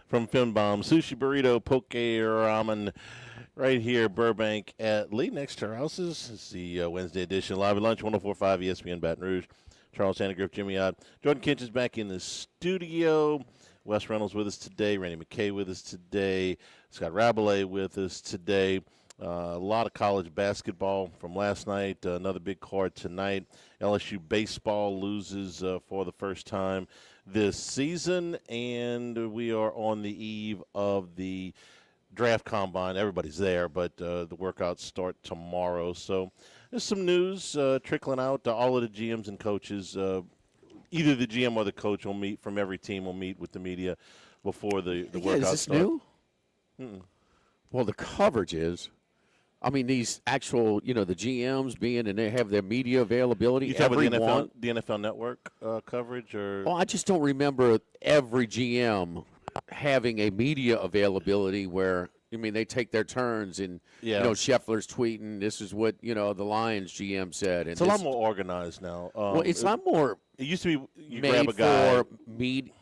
From Finbomb, sushi burrito, poke ramen, right here, Burbank at Lee, next to our houses. It's the Wednesday edition, live at lunch, 104.5 ESPN Baton Rouge. Charles Sandegrift, Jimmy Ott, Jordan Kinch is back in the studio. Wes Reynolds with us today. Randy McKay with us today. Scott Rabalais with us today. A lot of college basketball from last night. Another big card tonight. LSU baseball loses for the first time this season, and we are on the eve of the draft combine. Everybody's there, but the workouts start tomorrow. So there's some news trickling out to all of the GMs and coaches. Either the GM or the coach will meet from every team will meet with the media before the workouts is this start. new? Well, the coverage is. I mean, these actual, the GMs being and they have their media availability. You talking about the NFL Network coverage, or? Well, I just don't remember every GM having a media availability where they take their turns and Scheffler's tweeting. This is what the Lions GM said. And it's a lot more organized now. Well, it's a lot more. It used to be you made grab a guy for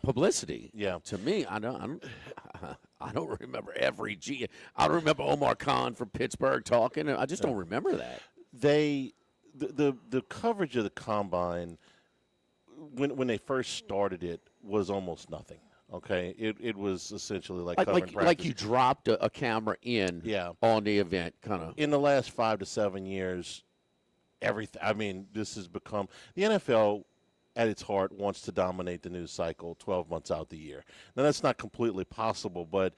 publicity. Yeah. To me, I don't remember every GM. I don't remember Omar Khan from Pittsburgh talking. I just don't remember that. The coverage of the combine when they first started it was almost nothing. Okay, it was essentially like covering practice. Like you dropped a camera in on the event, kind of. In the last 5 to 7 years, everything. I mean, this has become the NFL. At its heart, wants to dominate the news cycle 12 months out the year. Now, that's not completely possible, but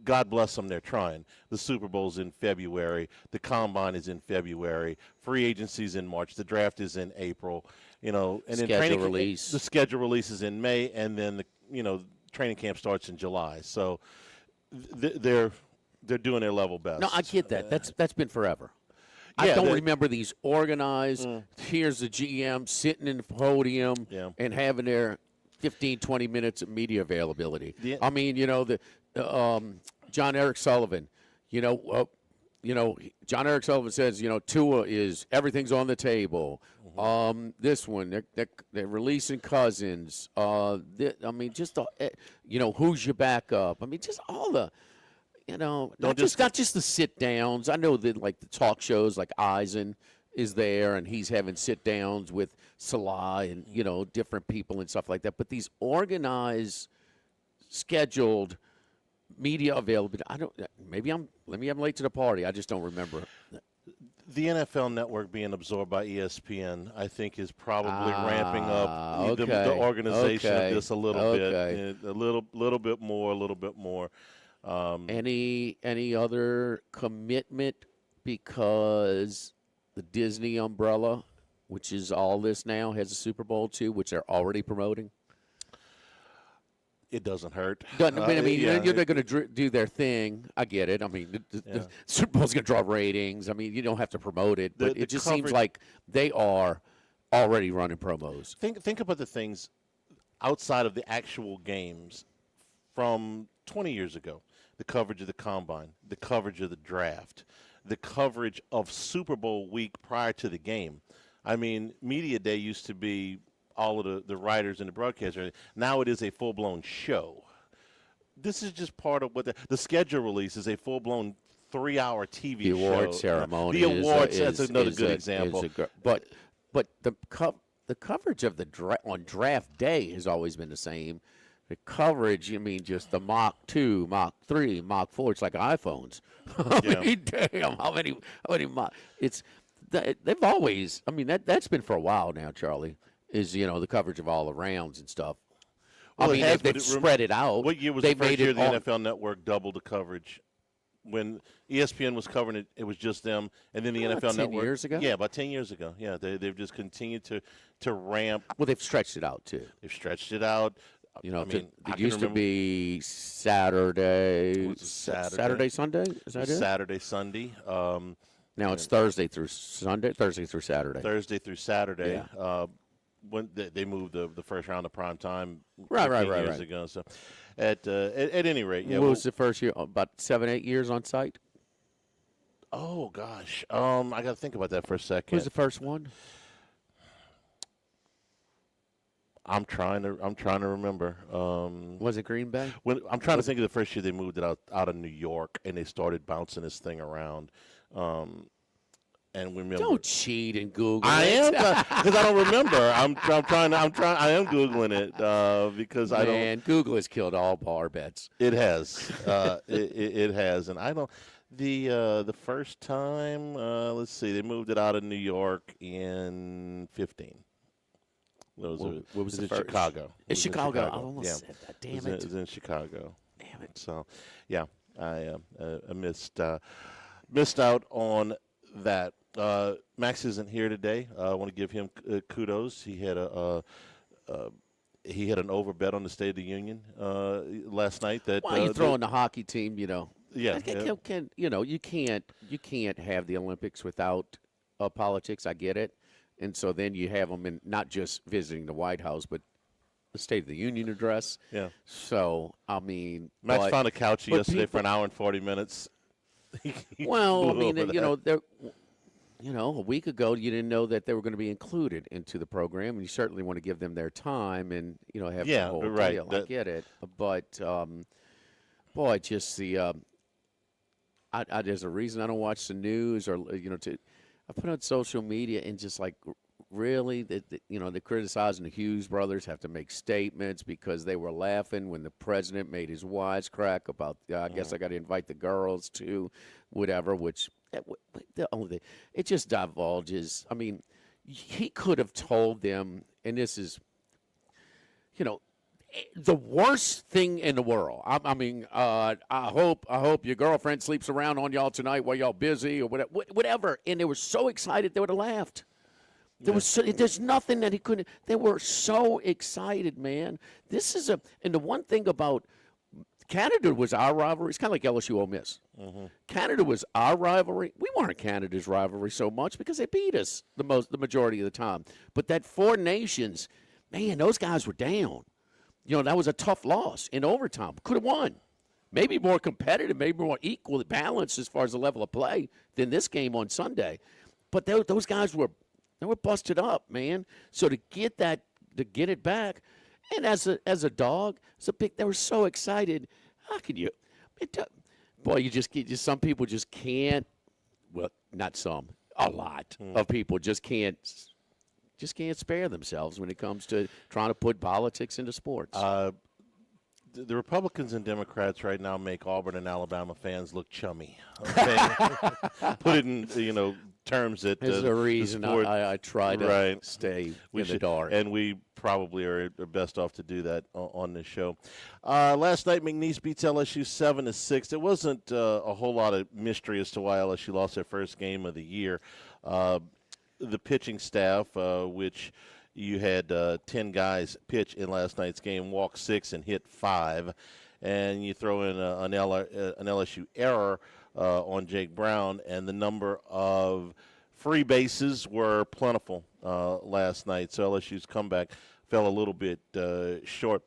God bless them, they're trying. The Super Bowl's in February. The Combine is in February. Free agency's in March. The draft is in April. And then the schedule release is in May, and then the training camp starts in July. So they're doing their level best. No, I get that. That's been forever. I don't remember these organized. Here's the GM sitting in the podium and having their 15, 20 minutes of media availability. I mean, John Eric Sullivan, John Eric Sullivan says, Tua is everything's on the table. This one, they're releasing Cousins. Just who's your backup? I mean, just all the. Not just the sit downs. I know that like the talk shows, like Eisen is there, and he's having sit downs with Salah and different people and stuff like that. But these organized, scheduled media availability. Maybe I'm late to the party. I just don't remember. The NFL Network being absorbed by ESPN, I think, is probably ramping up the organization of this a little bit, a little bit more. Any other commitment because the Disney umbrella, which is all this now, has a Super Bowl too, which they're already promoting? It doesn't hurt. They're going to do their thing. I get it. I mean, the Super Bowl's going to draw ratings. I mean, you don't have to promote it, but it just seems like they are already running promos. Think about the things outside of the actual games from 20 years ago. The coverage of the Combine, the coverage of the draft, the coverage of Super Bowl week prior to the game. I mean, Media Day used to be all of the writers and the broadcasters. Now it is a full-blown show. This is just part of what the schedule release is, a full-blown 3-hour TV show. The award ceremony. The awards, that's another good example. But the coverage of on draft day has always been the same. The coverage, just the Mach 2, Mach 3, Mach 4. It's like iPhones. How many Mach? They've always. I mean, that's been for a while now. Charlie is the coverage of all the rounds and stuff. Well, they've spread it out. What year was the first year the NFL Network doubled the coverage? When ESPN was covering it, it was just them, and then the NFL Network. 10 years ago? Yeah, about 10 years ago. Yeah, they've just continued to ramp. Well, they've stretched it out too. They've stretched it out. It used to be Saturday, Sunday. Is that it? Saturday, Sunday. Now it's Thursday through Saturday. Thursday through Saturday. Yeah. When they moved the first round of prime time years ago. So at any rate, what was the first year? About 7-8 years on site. Oh gosh, I got to think about that for a second. Who was the first one? I'm trying to remember. Was it Green Bay? I'm trying to think of the first year they moved it out of New York and they started bouncing this thing around. And remember, don't cheat and Google. I am because I don't remember. I am Googling it because I don't. Man, Google has killed all bar bets. It has. It has, and I don't. The first time, let's see, they moved it out of New York in 15. What was the in first? Chicago? It's Chicago. I Chicago. almost said that. Damn it. It was in Chicago. Damn it. So, yeah, I missed out on that. Max isn't here today. I want to give him kudos. He had an over bet on the State of the Union last night. That why are you throwing the hockey team? Yeah, you can't have the Olympics without politics. I get it, and so then you have them in not just visiting the White House, but the State of the Union address. Yeah. So I mean, Max found a couch yesterday for an hour and 40 minutes. Well, I mean, a week ago you didn't know that they were going to be included into the program, and you certainly want to give them their time and have the whole deal. I get it, but boy, just the there's a reason I don't watch the news or I put on social media and just like really they're criticizing the Hughes brothers have to make statements because they were laughing when the president made his wisecrack about I guess I got to invite the girls to whatever, which it just divulges. I mean, he could have told them, and this is the worst thing in the world. I hope your girlfriend sleeps around on y'all tonight while y'all busy or whatever. And they were so excited they would have laughed. There's nothing that he couldn't. They were so excited, man. And the one thing about Canada was our rivalry. It's kind of like LSU Ole Miss. Mm-hmm. Canada was our rivalry. We weren't Canada's rivalry so much because they beat us the majority of the time. But that Four Nations, man, those guys were down. That was a tough loss in overtime. Could have won. Maybe more competitive, maybe more equally balanced as far as the level of play than this game on Sunday. But those guys were busted up, man. So to get it back, and as a dog, they were so excited. How can you? Boy, some people just can't. Well, not some. A lot of people just can't spare themselves when it comes to trying to put politics into sports. The Republicans and Democrats right now make Auburn and Alabama fans look chummy. Okay? Put it in terms that there's a reason I try to stay in the dark, and we probably are best off to do that on this show. Last night, McNeese beats LSU 7-6. There wasn't a whole lot of mystery as to why LSU lost their first game of the year. The pitching staff, which you had 10 guys pitch in last night's game, walk 6 and hit 5, and you throw in an LSU error on Jake Brown, and the number of free bases were plentiful last night. So LSU's comeback fell a little bit short.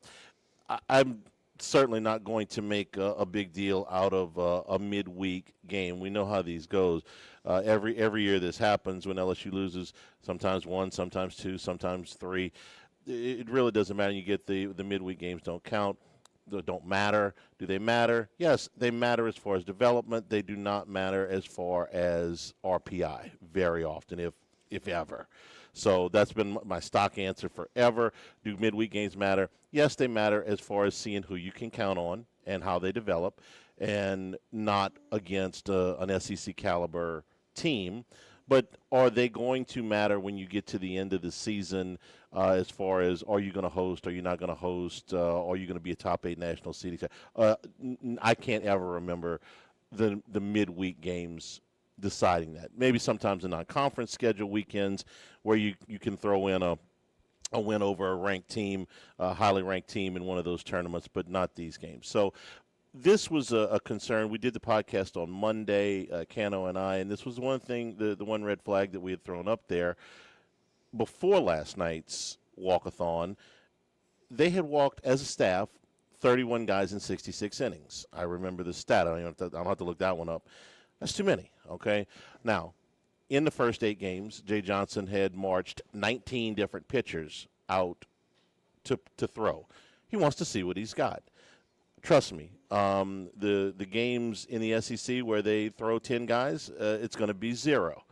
I'm certainly not going to make a big deal out of a midweek game. We know how these goes. Every year this happens when LSU loses, sometimes 1, sometimes 2, sometimes 3. It really doesn't matter. You get the midweek games don't count. They don't matter. Do they matter? Yes, they matter as far as development. They do not matter as far as RPI very often, if ever. So that's been my stock answer forever. Do midweek games matter? Yes, they matter as far as seeing who you can count on and how they develop, and not against an SEC caliber team. But are they going to matter when you get to the end of the season as far as are you going to host, are you not going to host, are you going to be a top 8 national seeding? I can't ever remember the midweek games deciding that. Maybe sometimes the non-conference schedule weekends where you can throw in a win over a ranked team, a highly ranked team in one of those tournaments, but not these games. So this was a concern. We did the podcast on Monday, Cano and I, and this was one thing, the one red flag that we had thrown up there before last night's walkathon. They had walked as a staff 31 guys in 66 innings. I remember the stat. I don't have to look that one up. That's too many, okay? Now, in the first 8 games, Jay Johnson had marched 19 different pitchers out to throw. He wants to see what he's got. Trust me, the games in the SEC where they throw 10 guys, it's going to be 0.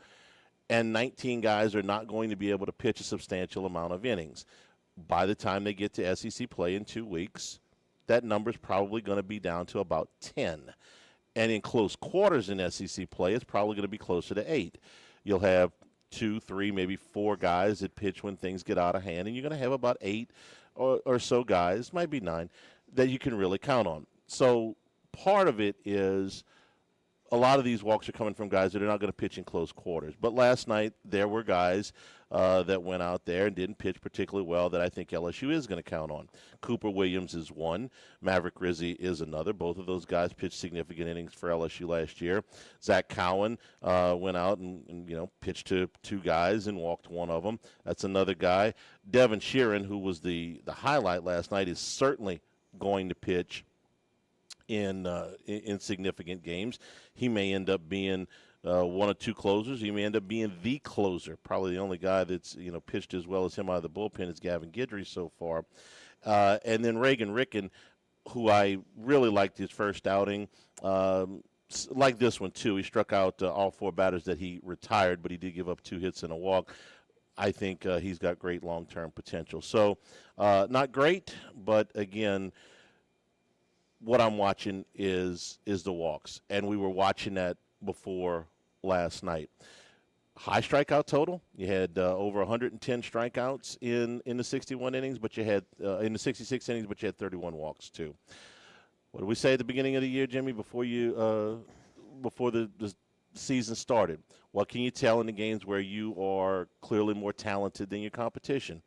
And 19 guys are not going to be able to pitch a substantial amount of innings. By the time they get to SEC play in 2 weeks, that number's probably going to be down to about 10. And in close quarters in SEC play, it's probably going to be closer to 8. You'll have 2, 3, maybe 4 guys that pitch when things get out of hand, and you're going to have about 8 or so guys, might be 9, that you can really count on. So part of it is a lot of these walks are coming from guys that are not going to pitch in close quarters. But last night there were guys that went out there and didn't pitch particularly well that I think LSU is going to count on. Cooper Williams is one. Maverick Rizzi is another. Both of those guys pitched significant innings for LSU last year. Zach Cowan went out and pitched to 2 guys and walked one of them. That's another guy. Devin Sheeran, who was the highlight last night, is certainly going to pitch in significant games. He may end up being one or 2 closers. He may end up being the closer. Probably the only guy that's pitched as well as him out of the bullpen is Gavin Guidry so far. And then Reagan Ricken, who I really liked his first outing. Like this one too. He struck out all 4 batters that he retired, but he did give up 2 hits and a walk. I think he's got great long-term potential. So not great, but again, what I'm watching is the walks, and we were watching that before last night. High strikeout total. You had over 110 strikeouts in the 61 innings, but you had in the 66 innings, but you had 31 walks too. What did we say at the beginning of the year, Jimmy? Before the season started, what can you tell in the games where you are clearly more talented than your competition?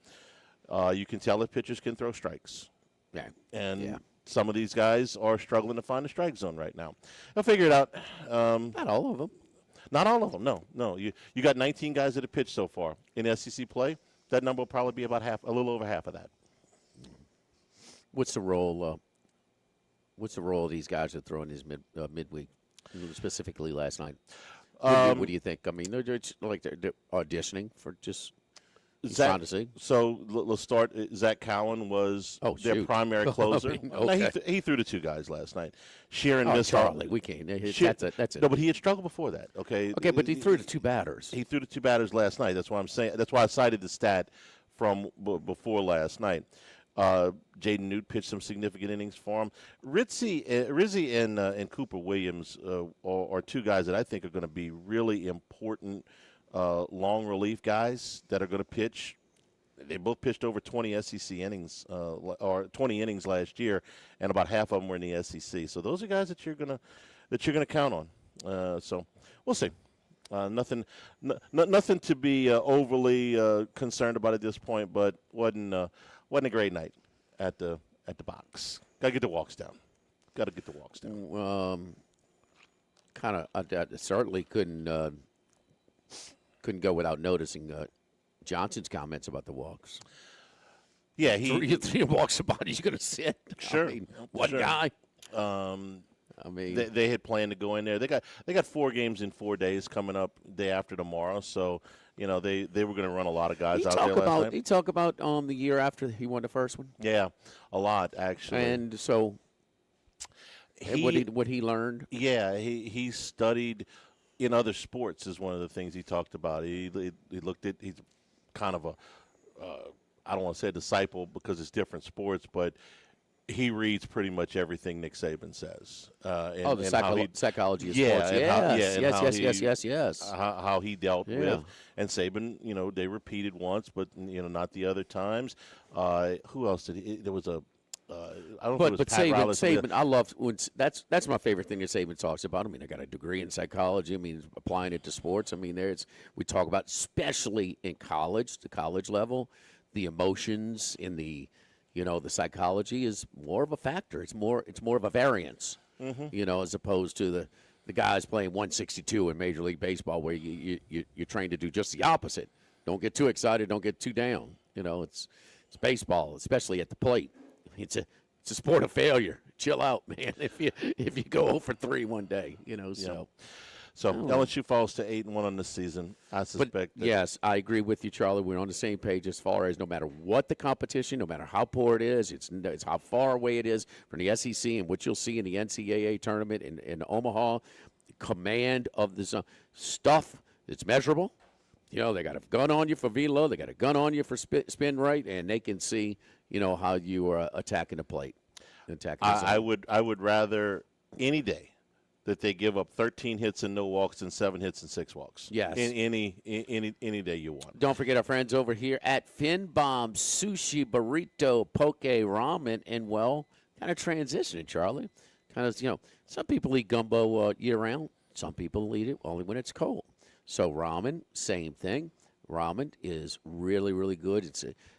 You can tell if pitchers can throw strikes. Yeah. And yeah. Some of these guys are struggling to find the strike zone right now. I'll figure it out. Not all of them. Not all of them. No. You got 19 guys that have pitched so far in SEC play. That number will probably be about a little over half of that. What's the role? What's the role of these guys that throw in his midweek, specifically last night? What do you think? I mean, they're auditioning for just. Zach, so let's start. Zach Cowan was their primary closer. I mean, okay. No, he threw to 2 guys last night. Sheeran missed Charlie. We can't. That's it. No, but he had struggled before that. Okay, but he threw to 2 batters. He threw to 2 batters last night. That's why I'm saying. That's why I cited the stat from before last night. Jaden Newt pitched some significant innings for him. Rizzi and Cooper Williams are 2 guys that I think are going to be really important. Long relief guys that are going to pitch. They both pitched over 20 SEC innings or 20 innings last year, and about half of them were in the SEC. So those are guys that you're gonna count on. So we'll see. Nothing to be overly concerned about at this point, but wasn't a great night at the box. Got to get the walks down. I certainly couldn't go without noticing Johnson's comments about the walks. Yeah, three walks about. He's going to sit. Sure, I mean, one guy. I mean, they had planned to go in there. They got 4 games in 4 days coming up day after tomorrow. So they were going to run a lot of guys out there last night. He talk about the year after he won the first one. Yeah, a lot actually. And so, what he learned. Yeah, he studied. In other sports is one of the things he talked about. He looked at, he's kind of I don't want to say a disciple because it's different sports, but he reads pretty much everything Nick Saban says. Psychology of sports. Yes. How he dealt with. And Saban, they repeated once, but, not the other times. Who else did he? There was a. I don't know if it was Pat Saban, I love when that's my favorite thing that Saban talks about. I mean, I got a degree in psychology. I mean, applying it to sports. I mean, we talk about, especially in college, the college level, the emotions in the psychology is more of a factor. It's more of a variance, as opposed to the guys playing 162 in Major League Baseball, where you're trained to do just the opposite. Don't get too excited. Don't get too down. It's baseball, especially at the plate. It's a sport of failure. Chill out, man. If you go 0 for 3 one day, so. So LSU falls to 8-1 on the season. I suspect. Yes, I agree with you, Charlie. We're on the same page as far as no matter what the competition, no matter how poor it is, it's how far away it is from the SEC and what you'll see in the NCAA tournament in Omaha. Command of the zone. Stuff that's measurable. You know, they got a gun on you for velo, they got a gun on you for spin right, and they can see, you know, how you are attacking the plate. I would rather any day that they give up 13 hits and no walks and 7 hits and 6 walks. Yes. Any day you want. Don't forget our friends over here at Finbomb, Sushi, Burrito, Poke, Ramen, and, well, kind of transitioning, Charlie. Kind of, you know, some people eat gumbo year-round. Some people eat it only when it's cold. So ramen, same thing. Ramen is really, really good.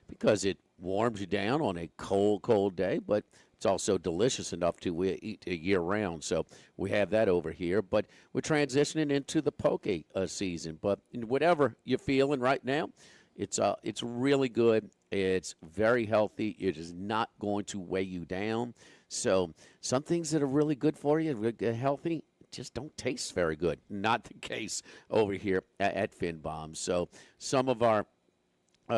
Because it warms you down on a cold, cold day, but it's also delicious enough to eat year-round. So we have that over here. But we're transitioning into the poke season. But whatever you're feeling right now, it's really good. It's very healthy. It is not going to weigh you down. So some things that are really good for you, healthy, just don't taste very good. Not the case over here at Finbomb. So some of our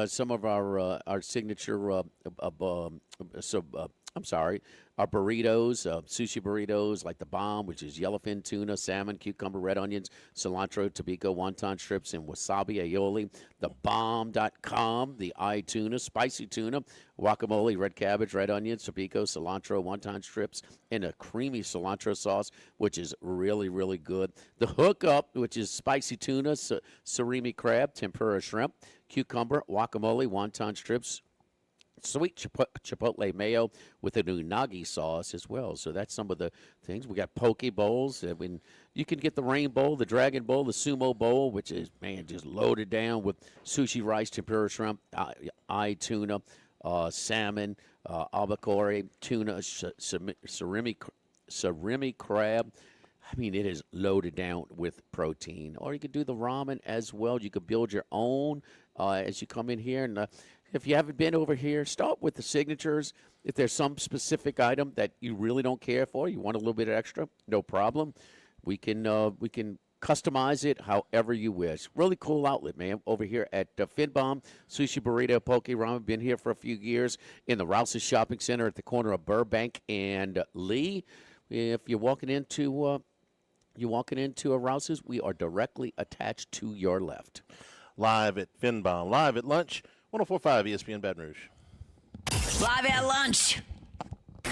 signature our burritos, sushi burritos like the bomb, which is yellowfin tuna, salmon, cucumber, red onions, cilantro, tobacco, wonton strips, and wasabi aioli. Thebomb.com, the tuna, spicy tuna, guacamole, red cabbage, red onions, tobacco, cilantro, wonton strips, and a creamy cilantro sauce, which is really, really good. The hookup, which is spicy tuna, surimi crab, tempura shrimp, cucumber, guacamole, wonton strips, sweet chipotle mayo with an unagi sauce as well. So that's some of the things. We got poke bowls. I mean, you can get the rain bowl, the dragon bowl, the sumo bowl, which is, man, just loaded down with sushi, rice, tempura shrimp, tuna, salmon, albacore, tuna, surimi crab. I mean, it is loaded down with protein. Or you could do the ramen as well. You could build your own as you come in here. And if you haven't been over here, start with the signatures. If there's some specific item that you really don't care for, you want a little bit extra, no problem. We can customize it however you wish. Really cool outlet, man, over here at Finbomb, Sushi Burrito, Poke Ramen. Been here for a few years in the Rouse's Shopping Center at the corner of Burbank and Lee. If you're walking into a Rouse's, we are directly attached to your left. Live at Finbomb, live at lunch. 104.5 ESPN Baton Rouge. Live at lunch.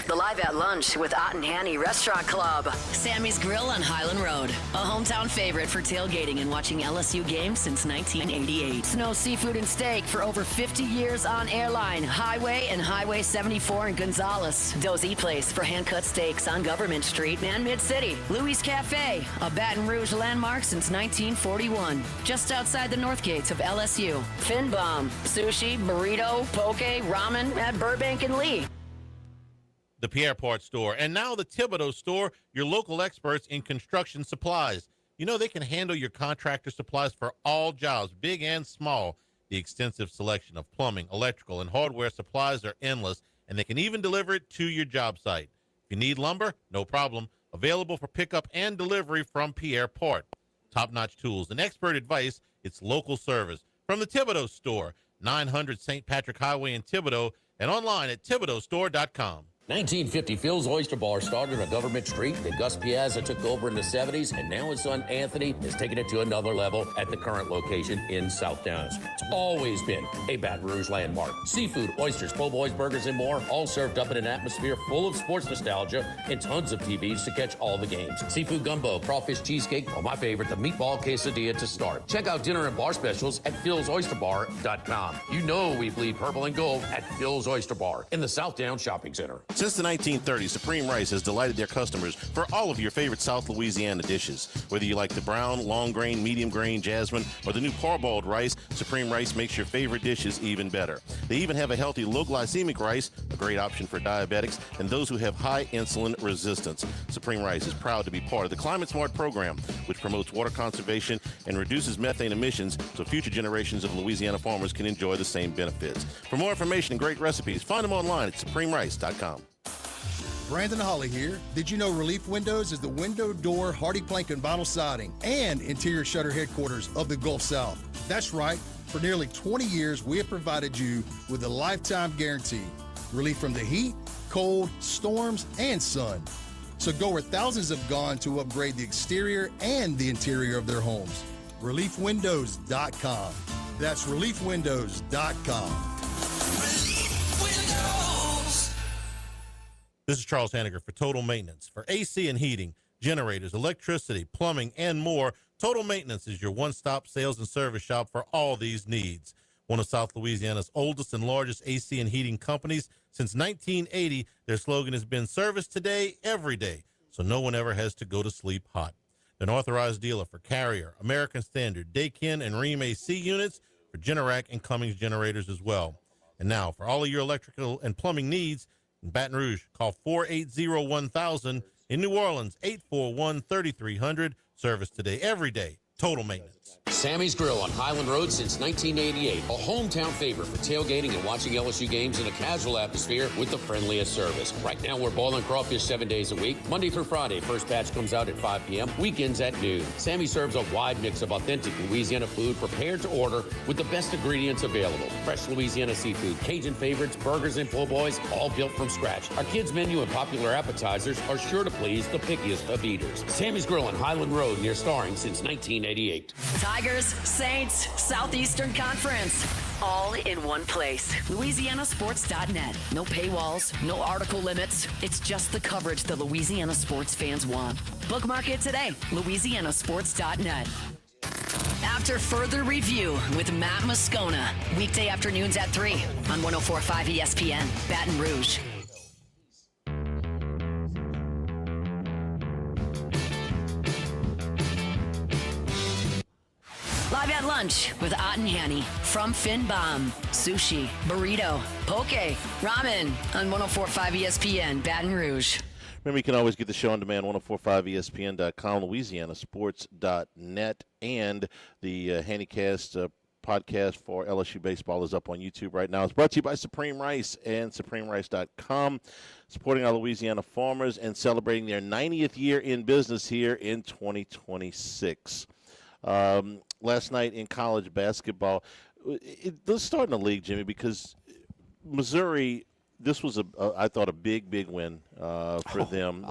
The Live at Lunch with Ott and Hanny Restaurant Club. Sammy's Grill on Highland Road. A hometown favorite for tailgating and watching LSU games since 1988. Snow Seafood and Steak for over 50 years on Airline, Highway, and Highway 74 in Gonzales. Dozy Place for hand-cut steaks on Government Street and Mid-City. Louis Cafe, a Baton Rouge landmark since 1941. Just outside the north gates of LSU. Finbomb, sushi, burrito, poke, ramen at Burbank and Lee. The Pierre Part Store, and now the Thibodeau Store, your local experts in construction supplies. You know they can handle your contractor supplies for all jobs, big and small. The extensive selection of plumbing, electrical, and hardware supplies are endless, and they can even deliver it to your job site. If you need lumber, no problem. Available for pickup and delivery from Pierre Part. Top-notch tools and expert advice, it's local service. From the Thibodeau Store, 900 St. Patrick Highway in Thibodeau, and online at thibodeaustore.com. 1950 Phil's Oyster Bar started on Government Street. Then Gus Piazza took over in the 70s, and now his son Anthony is taking it to another level at the current location in South Downs. It's always been a Baton Rouge landmark. Seafood, oysters, po' boys, burgers, and more, all served up in an atmosphere full of sports nostalgia and tons of TVs to catch all the games. Seafood gumbo, crawfish cheesecake, or my favorite, the meatball quesadilla to start. Check out dinner and bar specials at philsoysterbar.com. You know we bleed purple and gold at Phil's Oyster Bar in the South Downs Shopping Center. Since the 1930s, Supreme Rice has delighted their customers for all of your favorite South Louisiana dishes. Whether you like the brown, long grain, medium grain, jasmine, or the new parboiled rice, Supreme Rice makes your favorite dishes even better. They even have a healthy low glycemic rice, a great option for diabetics and those who have high insulin resistance. Supreme Rice is proud to be part of the Climate Smart program, which promotes water conservation and reduces methane emissions so future generations of Louisiana farmers can enjoy the same benefits. For more information and great recipes, find them online at supremerice.com. Brandon Holly here. Did you know Relief Windows is the window, door, hardy plank, and vinyl siding and interior shutter headquarters of the Gulf South? That's right. For nearly 20 years, we have provided you with a lifetime guarantee. Relief from the heat, cold, storms, and sun. So go where thousands have gone to upgrade the exterior and the interior of their homes. ReliefWindows.com. That's ReliefWindows.com. This is Charles Hanniger for Total Maintenance. For AC and heating, generators, electricity, plumbing, and more, Total Maintenance is your one-stop sales and service shop for all these needs. One of South Louisiana's oldest and largest AC and heating companies. Since 1980, their slogan has been service today, every day, so no one ever has to go to sleep hot. They're an authorized dealer for Carrier, American Standard, Daikin, and Rheem AC units, for Generac and Cummins generators as well. And now, for all of your electrical and plumbing needs, in Baton Rouge, call 480-1000. In New Orleans, 841-3300. Service today, every day. Total Maintenance. Sammy's Grill on Highland Road since 1988. A hometown favorite for tailgating and watching LSU games in a casual atmosphere with the friendliest service. Right now, we're boiling crawfish 7 days a week, Monday through Friday. First batch comes out at 5 p.m., weekends at noon. Sammy serves a wide mix of authentic Louisiana food prepared to order with the best ingredients available. Fresh Louisiana seafood, Cajun favorites, burgers, and po' boys, all built from scratch. Our kids' menu and popular appetizers are sure to please the pickiest of eaters. Sammy's Grill on Highland Road near Starring since 1988. Tigers, Saints, Southeastern Conference. All in one place. LouisianaSports.net. No paywalls, no article limits. It's just the coverage the Louisiana sports fans want. Bookmark it today. LouisianaSports.net. After further review with Matt Moscona. Weekday afternoons at 3 on 104.5 ESPN, Baton Rouge. Live at lunch with Ott and Hanny from Finbomb. Sushi, burrito, poke, ramen on 104.5 ESPN, Baton Rouge. Remember, you can always get the show on demand, 1045ESPN.com, LouisianaSports.net, and the Hannycast podcast for LSU baseball is up on YouTube right now. It's brought to you by Supreme Rice and SupremeRice.com, supporting our Louisiana farmers and celebrating their 90th year in business here in 2026. Last night in college basketball, let's start in the league, Jimmy, because Missouri, this was I thought a big win for them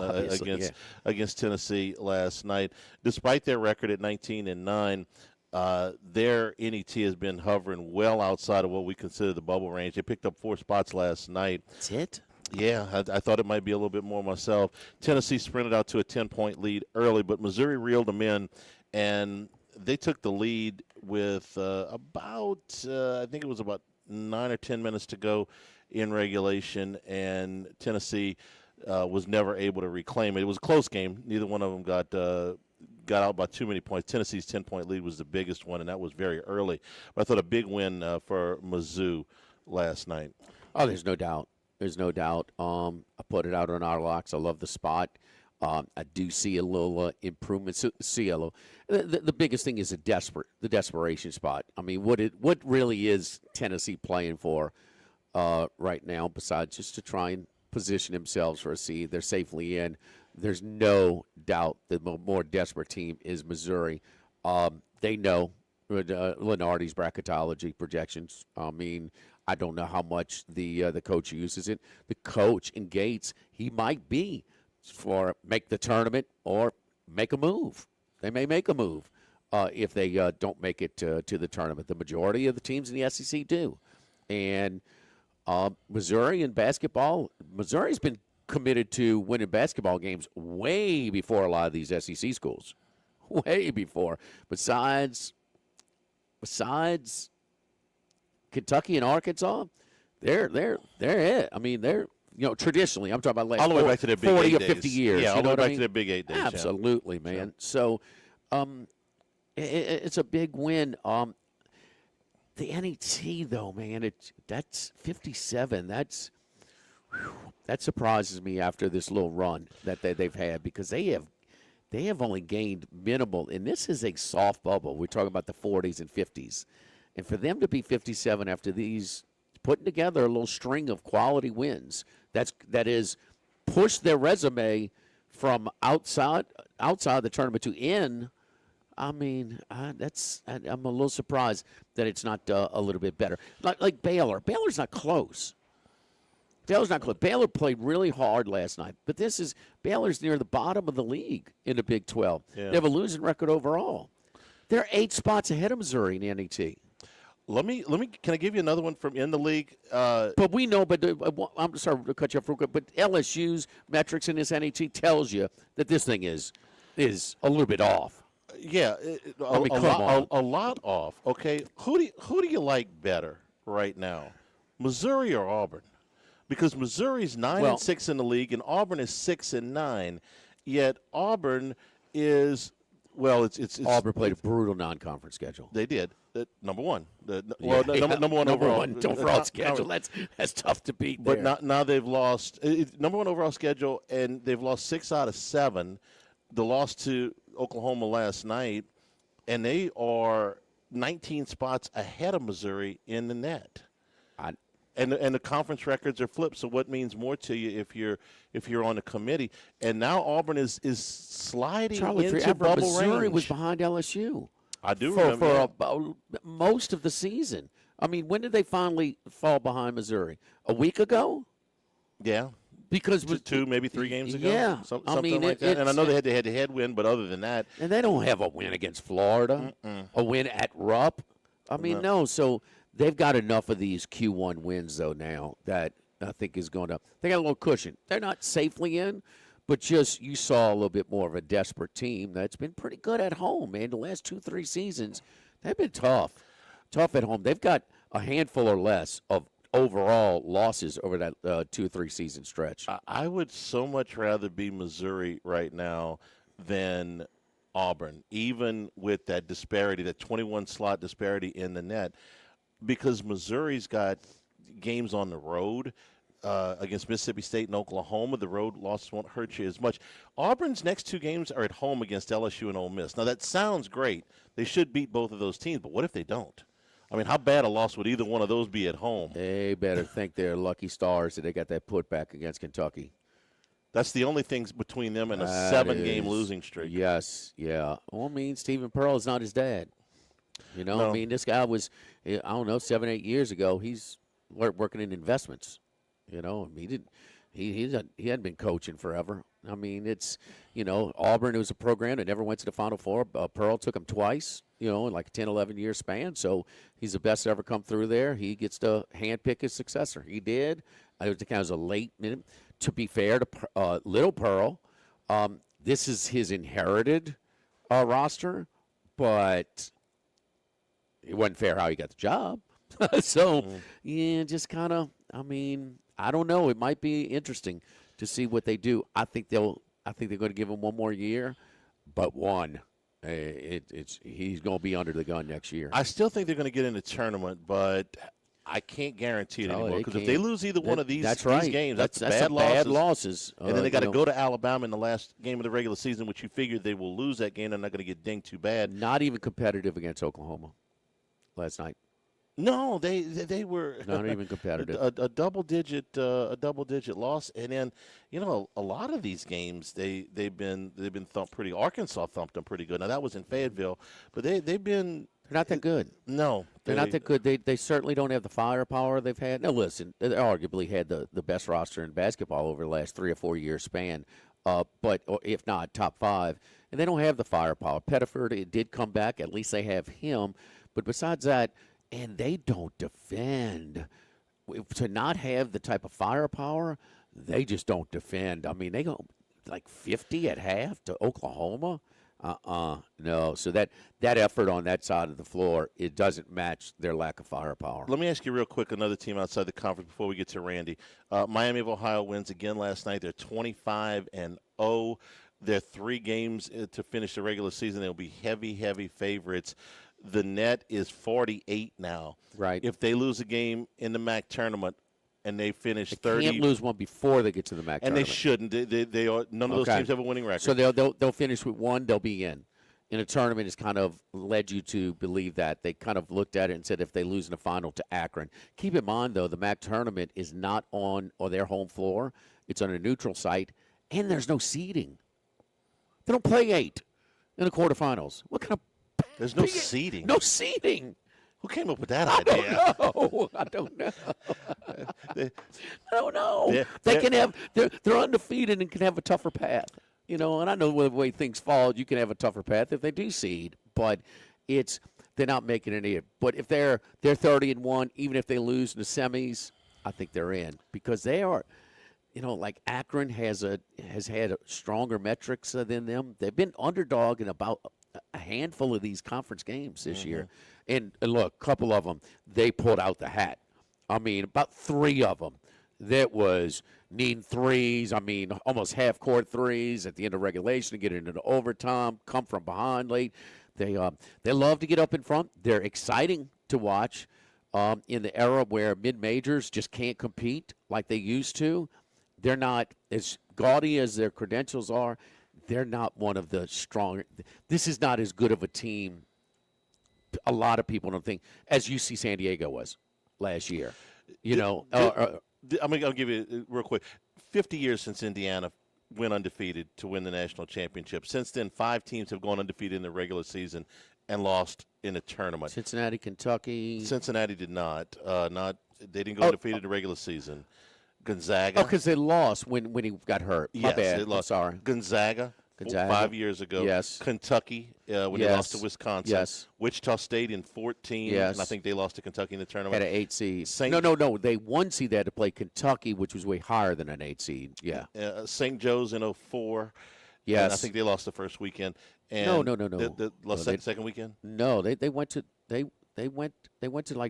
against Tennessee last night. Despite their record at 19-9, their NET has been hovering well outside of what we consider the bubble range. They picked up 4 spots last night. That's it? Yeah, I thought it might be a little bit more myself. Tennessee sprinted out to a 10-point lead early, but Missouri reeled them in, and they took the lead with I think it was about 9 or 10 minutes to go in regulation, and Tennessee was never able to reclaim it. It was a close game. Neither one of them got out by too many points. Tennessee's 10-point lead was the biggest one, and that was very early. But I thought a big win for Mizzou last night. Oh, there's no doubt. There's no doubt. I put it out on our locks. I love the spot. I do see a little improvement. Cielo. The biggest thing is the desperation spot. I mean, what really is Tennessee playing for right now, besides just to try and position themselves for a seed? They're safely in. There's no doubt the more desperate team is Missouri. They know Lenardi's bracketology projections. I mean, I don't know how much the coach uses it. The coach in Gates, he might be for make the tournament or make a move. They may make a move if they don't make it to the tournament. The majority of the teams in the SEC do. And Missouri in basketball, Missouri's been committed to winning basketball games way before a lot of these SEC schools. Way before. Besides Kentucky and Arkansas, they're it. I mean, they're traditionally, I'm talking about like all the way back to their big 40 or 8 50 days. years. Yeah, all the way back to their big 8 days. Absolutely, yeah. man. So, it's a big win. The NET though, man, that's 57. That surprises me after this little run that they've had, because they have only gained minimal, and this is a soft bubble. We're talking about the 40s and 50s, and for them to be 57 after these, putting together a little string of quality wins, that is push their resume from outside the tournament to in. I mean, I'm a little surprised that it's not a little bit better. Like Baylor. Baylor's not close. Baylor's not close. Baylor played really hard last night, but Baylor's near the bottom of the league in the Big 12. Yeah. They have a losing record overall. They're 8 spots ahead of Missouri in the NET. Let me. Can I give you another one from in the league? But we know. But I'm sorry to cut you off real quick. But LSU's metrics in this NET tells you that this thing is a little bit off. Yeah, a lot off. Okay, who do you like better right now, Missouri or Auburn? Because Missouri's 9-6 in the league, and Auburn is 6-9. Yet Auburn is it's Auburn played a brutal non-conference schedule. They did. Number one. Number one number overall. one overall schedule. That's tough to beat. But now they've lost number one overall schedule, and they've lost 6 out of 7. The loss to Oklahoma last night, and they are 19 spots ahead of Missouri in the net. And the conference records are flipped. So what means more to you if you're on the committee? And now Auburn is sliding into bubble Missouri range. was behind LSU. I do remember for most of the season. I mean, when did they finally fall behind Missouri? A week ago? Yeah. Because 2, maybe 3 games ago. Yeah, something like that. And I know they had the head-to-head win, but other than that, and they don't have a win against Florida, a win at Rupp. I mean, no. So they've got enough of these Q1 wins though now that I think is going to. They got a little cushion. They're not safely in, but just you saw a little bit more of a desperate team that's been pretty good at home. Man, the last 2-3 seasons they've been tough at home. They've got a handful or less of overall losses over that 2 or 3 season stretch. I would so much rather be Missouri right now than Auburn, even with that disparity, that 21 slot disparity in the net, because Missouri's got games on the road against Mississippi State and Oklahoma. The road losses won't hurt you as much. Auburn's next 2 games are at home against LSU and Ole Miss. Now, that sounds great. They should beat both of those teams, but what if they don't? I mean, how bad a loss would either one of those be at home? They better think they're lucky stars that they got that putback against Kentucky. That's the only thing between them and a 7-game losing streak. Yes, yeah. Well, I mean, Stephen Pearl is not his dad. You know, No. I mean, this guy was, 7-8 years ago, he's working in investments. You know, he hadn't been coaching forever. I mean, it's, Auburn was a program that never went to the Final Four. Pearl took him twice, in like a 10, 11-year span. So he's the best to ever come through there. He gets to handpick his successor. He did. I was kind of a late minute. To be fair to Little Pearl, this is his inherited roster, but it wasn't fair how he got the job. So, just kind of, I don't know. It might be interesting to see what they do. I think they're going to give him one more year, but one. He's going to be under the gun next year. I still think they're going to get in the tournament, but I can't guarantee it anymore, because if they lose either one of these games, that's bad losses. And then they got to go to Alabama in the last game of the regular season, which you figured they will lose that game. They're not going to get dinged too bad. Not even competitive against Oklahoma last night. No, they were not even competitive. A double digit loss, and then a lot of these games they've been thumped pretty. Arkansas thumped them pretty good. Now that was in Fayetteville, but they've been. They're not that good. No. They're not that good. They certainly don't have the firepower they've had. Now, listen, they arguably had the best roster in basketball over the last 3 or 4 year span, but if not, top 5. And they don't have the firepower. Pettiford, it did come back. At least they have him. But besides that, and they don't defend. To not have the type of firepower, they just don't defend. I mean, they go like 50 at half to Oklahoma. No. So that effort on that side of the floor, it doesn't match their lack of firepower. Let me ask you real quick, another team outside the conference before we get to Randy. Miami of Ohio wins again last night. They're 25-0. They're 3 games to finish the regular season. They'll be heavy favorites. The net is 48 now. Right. If they lose a game in the MAC tournament and they finish 30, can't lose one before they get to the MAC and tournament. they shouldn't. They are none of those teams have a winning record. So they'll finish with 1. They'll be in. In a tournament, has kind of led you to believe that. They kind of looked at it and said if they lose in the final to Akron. Keep in mind, though, the MAC tournament is not on or their home floor. It's on a neutral site, and there's no seeding. They don't play 8 in the quarterfinals. What kind of There's no seeding. No seeding. Who came up with that idea? I don't know. I don't know. They can have. They're undefeated and can have a tougher path. And I know the way things fall, you can have a tougher path if they do seed. But they're not making it in. But if they're 30-1, even if they lose in the semis, I think they're in because they are. Like Akron has had stronger metrics than them. They've been underdog in about a handful of these conference games this year. And look, a couple of them, they pulled out the hat. I mean, about 3 of them. That was needing threes. I mean, almost half-court threes at the end of regulation to get into the overtime, come from behind late. They love to get up in front. They're exciting to watch in the era where mid-majors just can't compete like they used to. They're not as gaudy as their credentials are. They're not one of the stronger. This is not as good of a team, a lot of people don't think, as UC San Diego was last year. I'll give you real quick. 50 years since Indiana went undefeated to win the national championship. Since then, 5 teams have gone undefeated in the regular season and lost in a tournament. Cincinnati, Kentucky. Cincinnati did not. They didn't go undefeated in the regular season. Gonzaga. Oh, because they lost when he got hurt. Yes, My bad. they lost. Sorry. Gonzaga 5 years ago. Yes. Kentucky when they lost to Wisconsin. Yes. Wichita State in 14. Yes. And I think they lost to Kentucky in the tournament. Had an 8 seed. No. They 1 seed. They had to play Kentucky, which was way higher than an 8 seed. Yeah. St. Joe's in 04. Yes. And I think they lost the first weekend. And No. They lost second weekend? No, they went to like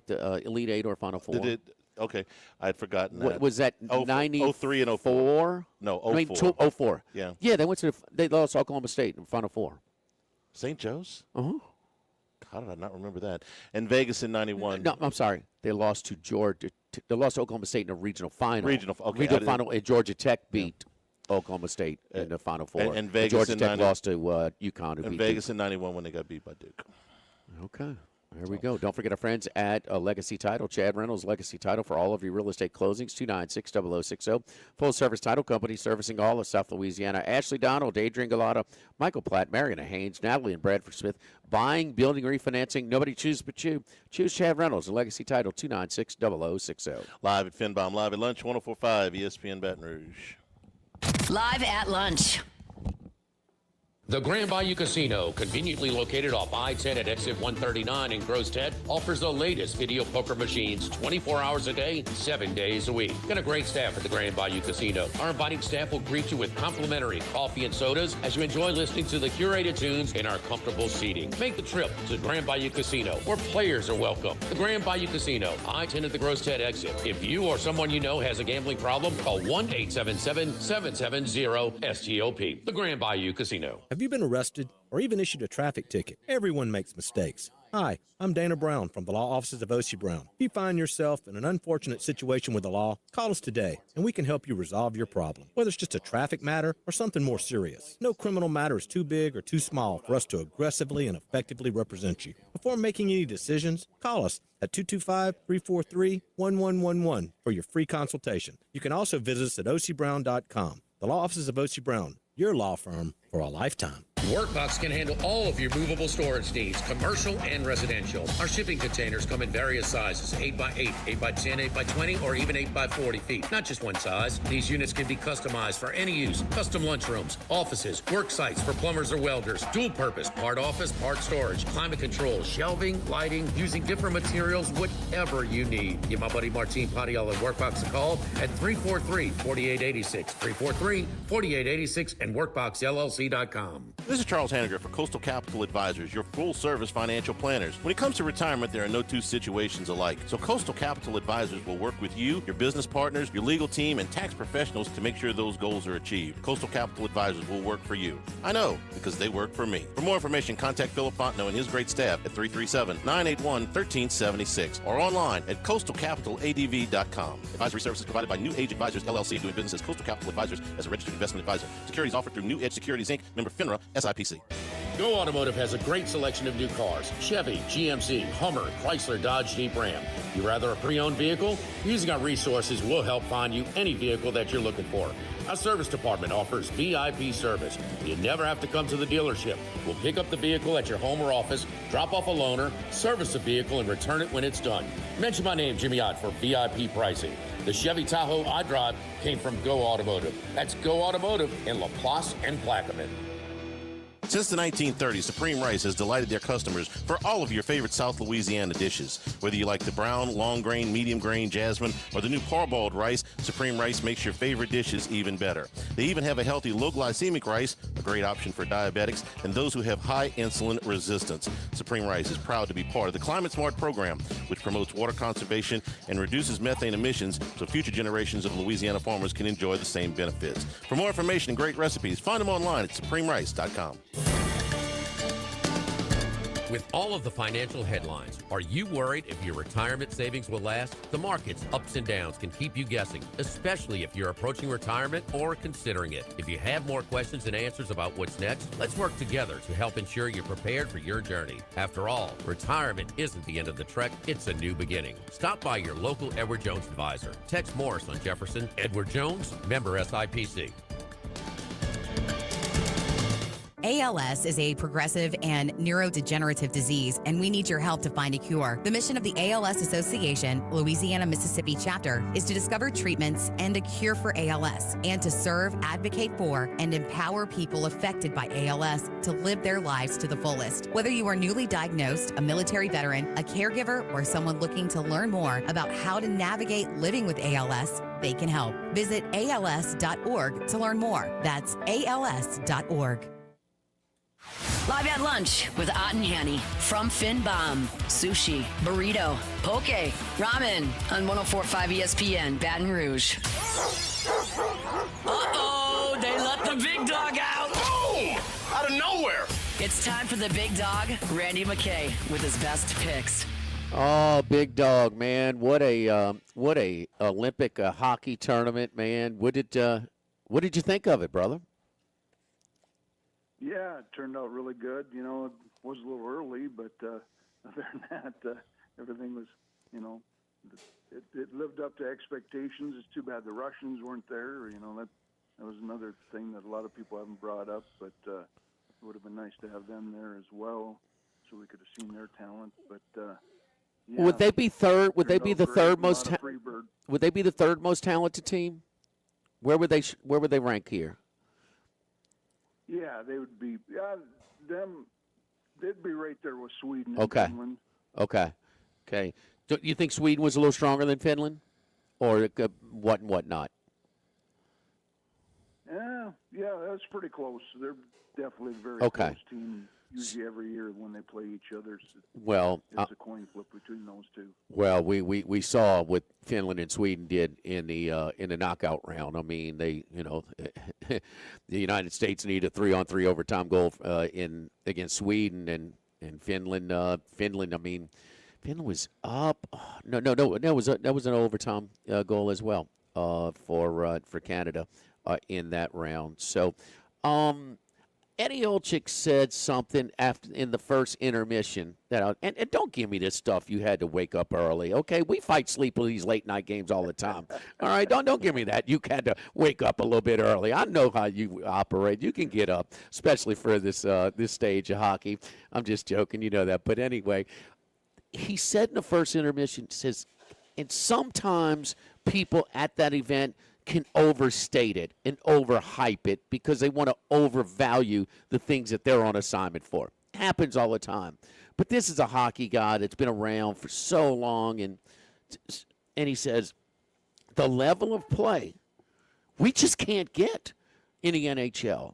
the Elite 8 or Final 4. They did. Okay, I had forgotten that. Was that 03 and 04? No, 04. I mean, 04. Yeah. Yeah, they lost Oklahoma State in Final 4. St. Joe's? Uh-huh. How did I not remember that? And Vegas in 91. No, I'm sorry. They lost to Georgia. They lost to Oklahoma State in a regional final. Regional final, and Georgia Tech beat Oklahoma State in the Final 4. And Vegas Georgia in Tech lost to UConn. And Vegas in 91 when they got beat by Duke. Okay. There we go. Don't forget our friends at Legacy Title. Chad Reynolds, Legacy Title for all of your real estate closings, 296-0060. Full-service title company servicing all of South Louisiana. Ashley Donald, Adrian Galata, Michael Platt, Mariana Haynes, Natalie and Bradford Smith. Buying, building, refinancing. Nobody chooses but you. Choose Chad Reynolds, Legacy Title, 296-0060. Live at Finbomb, live at lunch, 104.5 ESPN Baton Rouge. Live at lunch. The Grand Bayou Casino, conveniently located off I-10 at exit 139 in Gross-Ted, offers the latest video poker machines 24 hours a day, 7 days a week. Got a great staff at the Grand Bayou Casino. Our inviting staff will greet you with complimentary coffee and sodas as you enjoy listening to the curated tunes in our comfortable seating. Make the trip to the Grand Bayou Casino, where players are welcome. The Grand Bayou Casino, I-10 at the Gross-Ted exit. If you or someone you know has a gambling problem, call 1-877-770-STOP. The Grand Bayou Casino. Have you been arrested or even issued a traffic ticket? Everyone makes mistakes. Hi, I'm Dana Brown from the law offices of O.C. Brown. If you find yourself in an unfortunate situation with the law, call us today and we can help you resolve your problem, whether it's just a traffic matter or something more serious. No criminal matter is too big or too small for us to aggressively and effectively represent you. Before making any decisions, call us at 225-343-1111 for your free consultation. You can also visit us at ocbrown.com. The law offices of O.C. Brown, your law firm for a lifetime. Workbox can handle all of your movable storage needs, commercial and residential. Our shipping containers come in various sizes, 8x8, 8x10, 8x20, or even 8x40 feet. Not just one size. These units can be customized for any use. Custom lunchrooms, offices, work sites for plumbers or welders, dual purpose, part office, part storage, climate control, shelving, lighting, using different materials, whatever you need. Give my buddy Martin Padial at Workbox a call at 343-4886, 343-4886, and WorkboxLLC.com. This is Charles Hanniger for Coastal Capital Advisors, your full-service financial planners. When it comes to retirement, there are no two situations alike. So Coastal Capital Advisors will work with you, your business partners, your legal team, and tax professionals to make sure those goals are achieved. Coastal Capital Advisors will work for you. I know, because they work for me. For more information, contact Philip Fontenot and his great staff at 337-981-1376 or online at coastalcapitaladv.com. Advisory services provided by New Age Advisors, LLC, doing business as Coastal Capital Advisors as a registered investment advisor. Securities offered through New Edge Securities, Inc., member FINRA, SIPC. Go Automotive has a great selection of new cars: Chevy, GMC, Hummer, Chrysler, Dodge, Jeep, Ram. You rather a pre-owned vehicle? Using our resources, we'll help find you any vehicle that you're looking for. Our service department offers VIP service. You never have to come to the dealership. We'll pick up the vehicle at your home or office, drop off a loaner, service the vehicle, and return it when it's done. Mention my name, Jimmy Ott, for VIP pricing. The Chevy Tahoe I drive came from Go Automotive. That's Go Automotive in LaPlace and Plaquemine. Since the 1930s, Supreme Rice has delighted their customers for all of your favorite South Louisiana dishes. Whether you like the brown, long grain, medium grain, jasmine, or the new parboiled rice, Supreme Rice makes your favorite dishes even better. They even have a healthy low glycemic rice, a great option for diabetics and those who have high insulin resistance. Supreme Rice is proud to be part of the Climate Smart program, which promotes water conservation and reduces methane emissions so future generations of Louisiana farmers can enjoy the same benefits. For more information and great recipes, find them online at supremerice.com. With all of the financial headlines, are you worried if your retirement savings will last? The market's ups and downs can keep you guessing, especially if you're approaching retirement or considering it. If you have more questions and answers about what's next, let's work together to help ensure you're prepared for your journey. After all, retirement isn't the end of the trek, it's a new beginning. Stop by your local Edward Jones advisor. Tex Morris on Jefferson. Edward Jones, member SIPC. ALS is a progressive and neurodegenerative disease, and we need your help to find a cure. The mission of the ALS Association, Louisiana, Mississippi chapter, is to discover treatments and a cure for ALS, and to serve, advocate for, and empower people affected by ALS to live their lives to the fullest. Whether you are newly diagnosed, a military veteran, a caregiver, or someone looking to learn more about how to navigate living with ALS, they can help. Visit als.org to learn more. That's als.org. Live at lunch with Ott and Hanny from Finbomb. Sushi, burrito, poke, ramen on 104.5 ESPN, Baton Rouge. Uh-oh, they let the big dog out. Boom! Out of nowhere. It's time for the big dog, Randy McKay, with his best picks. Oh, big dog, man! What a Olympic hockey tournament, man! What did you think of it, brother? Yeah, it turned out really good. You know, it was a little early, but other than that, everything was, you know, it lived up to expectations. It's too bad the Russians weren't there. You know, that was another thing that a lot of people haven't brought up, but it would have been nice to have them there as well, so we could have seen their talent. But yeah, would they be third? Would they be the third most? Would they be the third most talented team? Where would they rank here? Yeah, they would be. Yeah, they'd be right there with Sweden and Okay. Finland. Okay. Do you think Sweden was a little stronger than Finland, or what and what not? Yeah, that's pretty close. They're definitely a very Okay. close team. Usually every year when they play each other, Well, it's a coin flip between those two. Well, we saw what Finland and Sweden did in the knockout round. I mean, they the United States needed a 3-on-3 overtime goal against Sweden and Finland. Finland. I mean, Finland was up. No, that was an overtime goal as well for Canada in that round. So. Eddie Olczyk said something in the first intermission that and don't give me this stuff. You had to wake up early. Okay, we fight sleep with these late night games all the time. All right, don't give me that. You had to wake up a little bit early. I know how you operate. You can get up, especially for this stage of hockey. I'm just joking, you know that. But anyway, he said in the first intermission, says, and sometimes people at that event can overstate it and overhype it because they want to overvalue the things that they're on assignment for. It happens all the time. But this is a hockey guy that's been around for so long, and he says the level of play we just can't get in the NHL.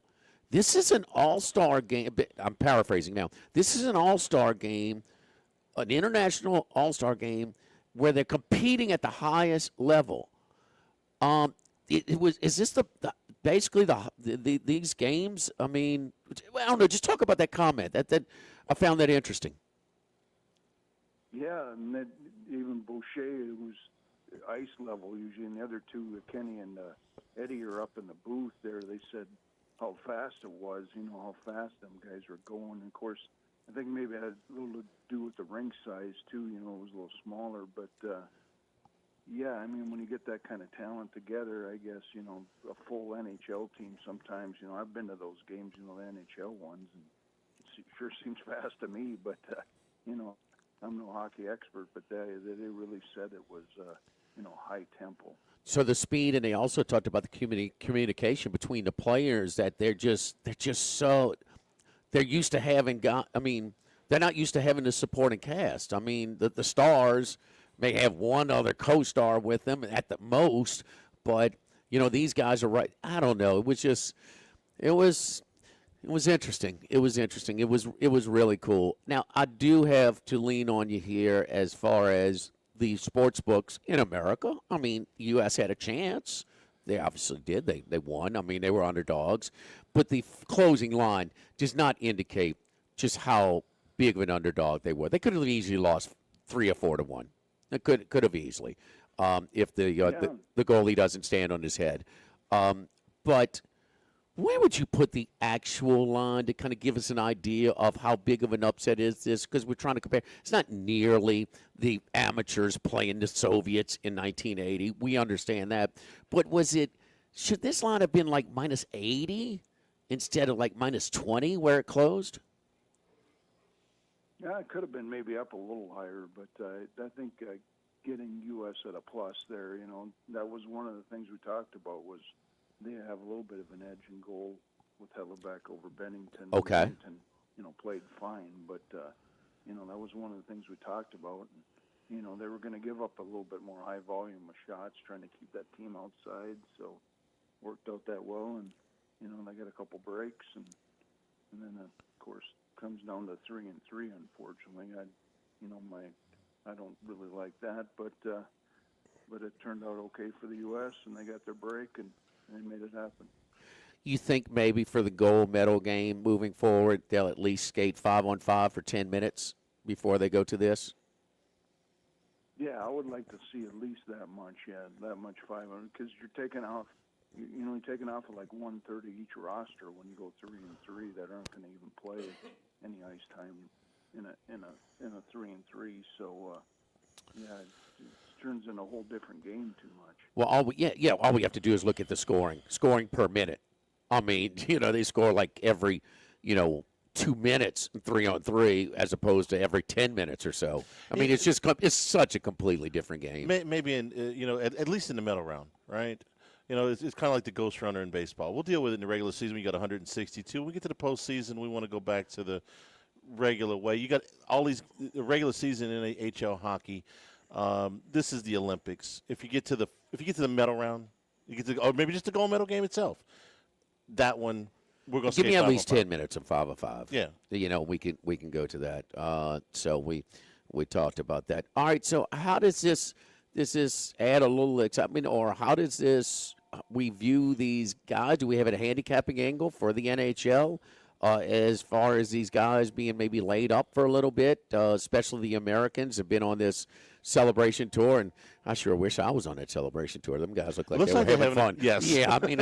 This is an all-star game. I'm paraphrasing now. This is an all-star game, an international all-star game where they're competing at the highest level. Is this basically these games? I mean, I don't know. Just talk about that comment. That I found that interesting. Yeah, and even Boucher, who's ice level usually, and the other two, Kenny and Eddie, are up in the booth there. They said how fast it was, how fast them guys were going. And of course, I think maybe it had a little to do with the rink size, too. It was a little smaller. But, yeah, I mean, when you get that kind of talent together, I guess, a full NHL team sometimes, I've been to those games, the NHL ones, and it sure seems fast to me. But, I'm no hockey expert, but they really said it was, high tempo. So the speed, and they also talked about the communication between the players, that they're just so they're used to having they're not used to having the supporting cast. I mean, the stars may have one other co-star with them at the most, but these guys are right. I don't know. It was interesting. It was interesting. It was really cool. Now, I do have to lean on you here as far as the sports books in America. I mean, the U.S. had a chance. They obviously did. They won. I mean, they were underdogs. But the closing line does not indicate just how big of an underdog they were. They could have easily lost 3 or 4 to 1. They could have easily if the goalie doesn't stand on his head. But where would you put the actual line to kind of give us an idea of how big of an upset is this? Because we're trying to compare. It's not nearly the amateurs playing the Soviets in 1980. We understand that. But should this line have been like minus 80 instead of like minus 20 where it closed? Yeah, it could have been maybe up a little higher, but I think getting U.S. at a plus there, that was one of the things we talked about was they have a little bit of an edge in goal with Hellebuck over Bennington. Okay. Bennington, played fine, but, that was one of the things we talked about. And, they were going to give up a little bit more high volume of shots, trying to keep that team outside, so worked out that well. And, they got a couple breaks, and then, of course, comes down to 3-3, unfortunately. I don't really like that, but it turned out okay for the U.S., and they got their break, and they made it happen. You think maybe for the gold medal game moving forward, they'll at least skate 5-on-5 for 10 minutes before they go to this? Yeah, I would like to see at least that much, that much 5 on, because you're taking off, you're taking off at like 1/3 each roster when you go 3-3 that aren't going to even play any ice time in a 3-3. So, it turns into a whole different game too much. Well, all we have to do is look at the scoring per minute. I mean, they score like every, 2 minutes 3-on-3 as opposed to every 10 minutes or so. I mean, it's such a completely different game. Maybe at least in the middle round, right? It's kind of like the ghost runner in baseball. We'll deal with it in the regular season. We got 162. When we get to the postseason, we want to go back to the regular way. You got all these the regular season in NHL hockey. This is the Olympics. If you get to the medal round, or maybe just the gold medal game itself. That one, we're going to give me at least 10 minutes of 5-on-5. Yeah, we can go to that. So we talked about that. All right. So how does this add a little excitement, or how does this we view these guys? Do we have a handicapping angle for the NHL? As far as these guys being maybe laid up for a little bit, especially the Americans have been on this celebration tour, and I sure wish I was on that celebration tour. Them guys look like they were having fun. Yes. Yeah, I mean,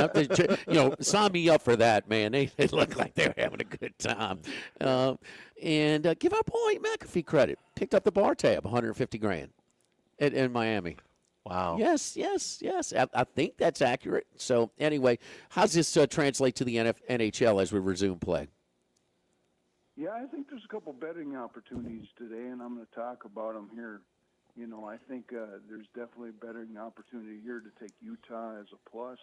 sign me up for that, man. They look like they were having a good time. And give our boy McAfee credit. Picked up the bar tab, $150,000 in Miami. Wow. Yes. I think that's accurate. So, anyway, how does this translate to the NHL as we resume play? Yeah, I think there's a couple betting opportunities today, and I'm going to talk about them here. I think there's definitely a betting opportunity here to take Utah as a plus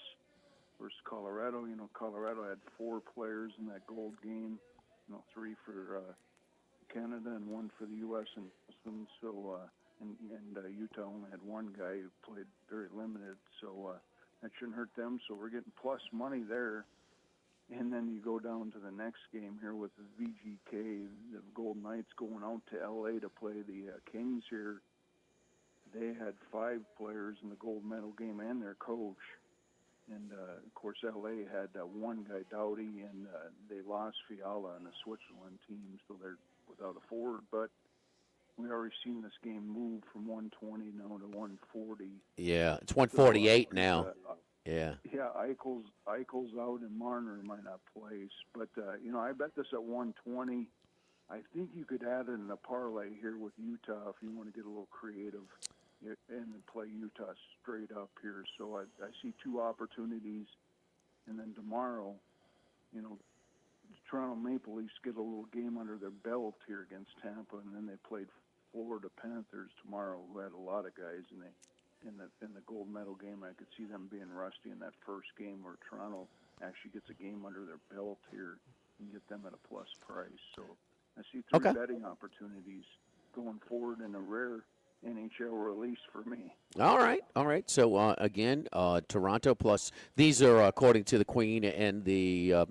versus Colorado. Colorado had 4 players in that gold game, 3 for Canada and 1 for the U.S. and Boston. So, and Utah only had 1 guy who played very limited, so that shouldn't hurt them. So we're getting plus money there. And then you go down to the next game here with the VGK, the Golden Knights going out to L.A. to play the Kings here. They had 5 players in the gold medal game and their coach. And, of course, L.A. had 1 guy, Doughty, and they lost Fiala in the Switzerland team, so they're without a forward. But we already seen this game move from 120 now to 140. Yeah, it's 148 now. Yeah, Eichel's out and Marner might not play. But, I bet this at 120. I think you could add it in a parlay here with Utah if you want to get a little creative and play Utah straight up here. So I see two opportunities. And then tomorrow, the Toronto Maple Leafs get a little game under their belt here against Tampa, and then they played Florida Panthers tomorrow, who had a lot of guys, and in the gold medal game, I could see them being rusty in that first game where Toronto actually gets a game under their belt here and get them at a plus price. So I see three betting opportunities going forward in a rare NHL release for me. All right. So again, Toronto plus. These are according to the Queen and the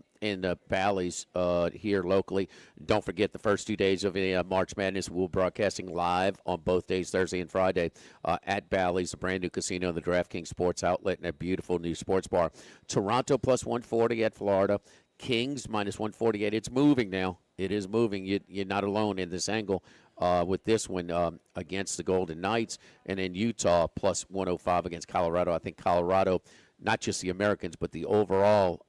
Bally's here locally. Don't forget the first 2 days of March Madness. We're broadcasting live on both days, Thursday and Friday, at Bally's, a brand new casino, the DraftKings Sports Outlet, and a beautiful new sports bar. Toronto plus 140 at Florida. Kings minus 148. It's moving now. It is moving. You're not alone in this angle. With this one against the Golden Knights, and then Utah plus 105 against Colorado. I think Colorado, not just the Americans, but the overall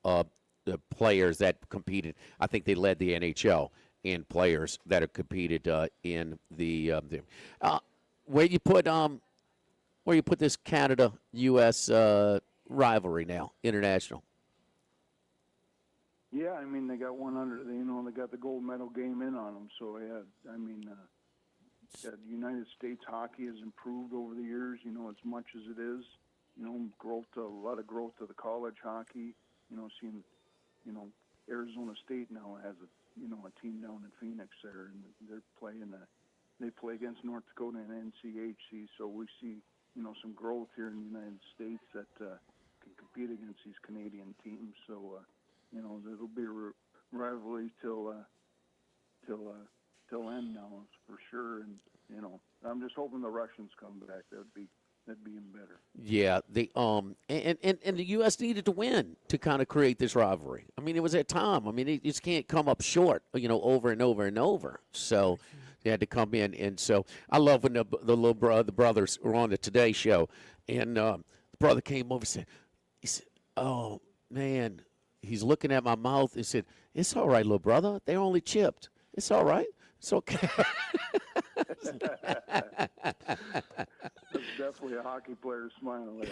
the players that competed, I think they led the NHL in players that have competed in the where you put this Canada-U.S. rivalry now, international. Yeah, I mean, they got one under, they got the gold medal game in on them. So, yeah, I mean, United States hockey has improved over the years, as much as it is. A lot of growth to the college hockey. Seeing, Arizona State now has a team down in Phoenix there, and they play against North Dakota and NCHC. So we see, some growth here in the United States that can compete against these Canadian teams. So, it'll be a rivalry till end now for sure. And I'm just hoping the Russians come back. That'd be even better. Yeah, and the U.S. needed to win to kind of create this rivalry. I mean, it was at time. I mean, it just can't come up short, over and over and over. So they had to come in, and so I love when the brothers were on the Today Show, and the brother came over and said, "Oh man." He's looking at my mouth and said, "It's all right, little brother. They're only chipped. It's all right. It's okay." That's definitely a hockey player smiling.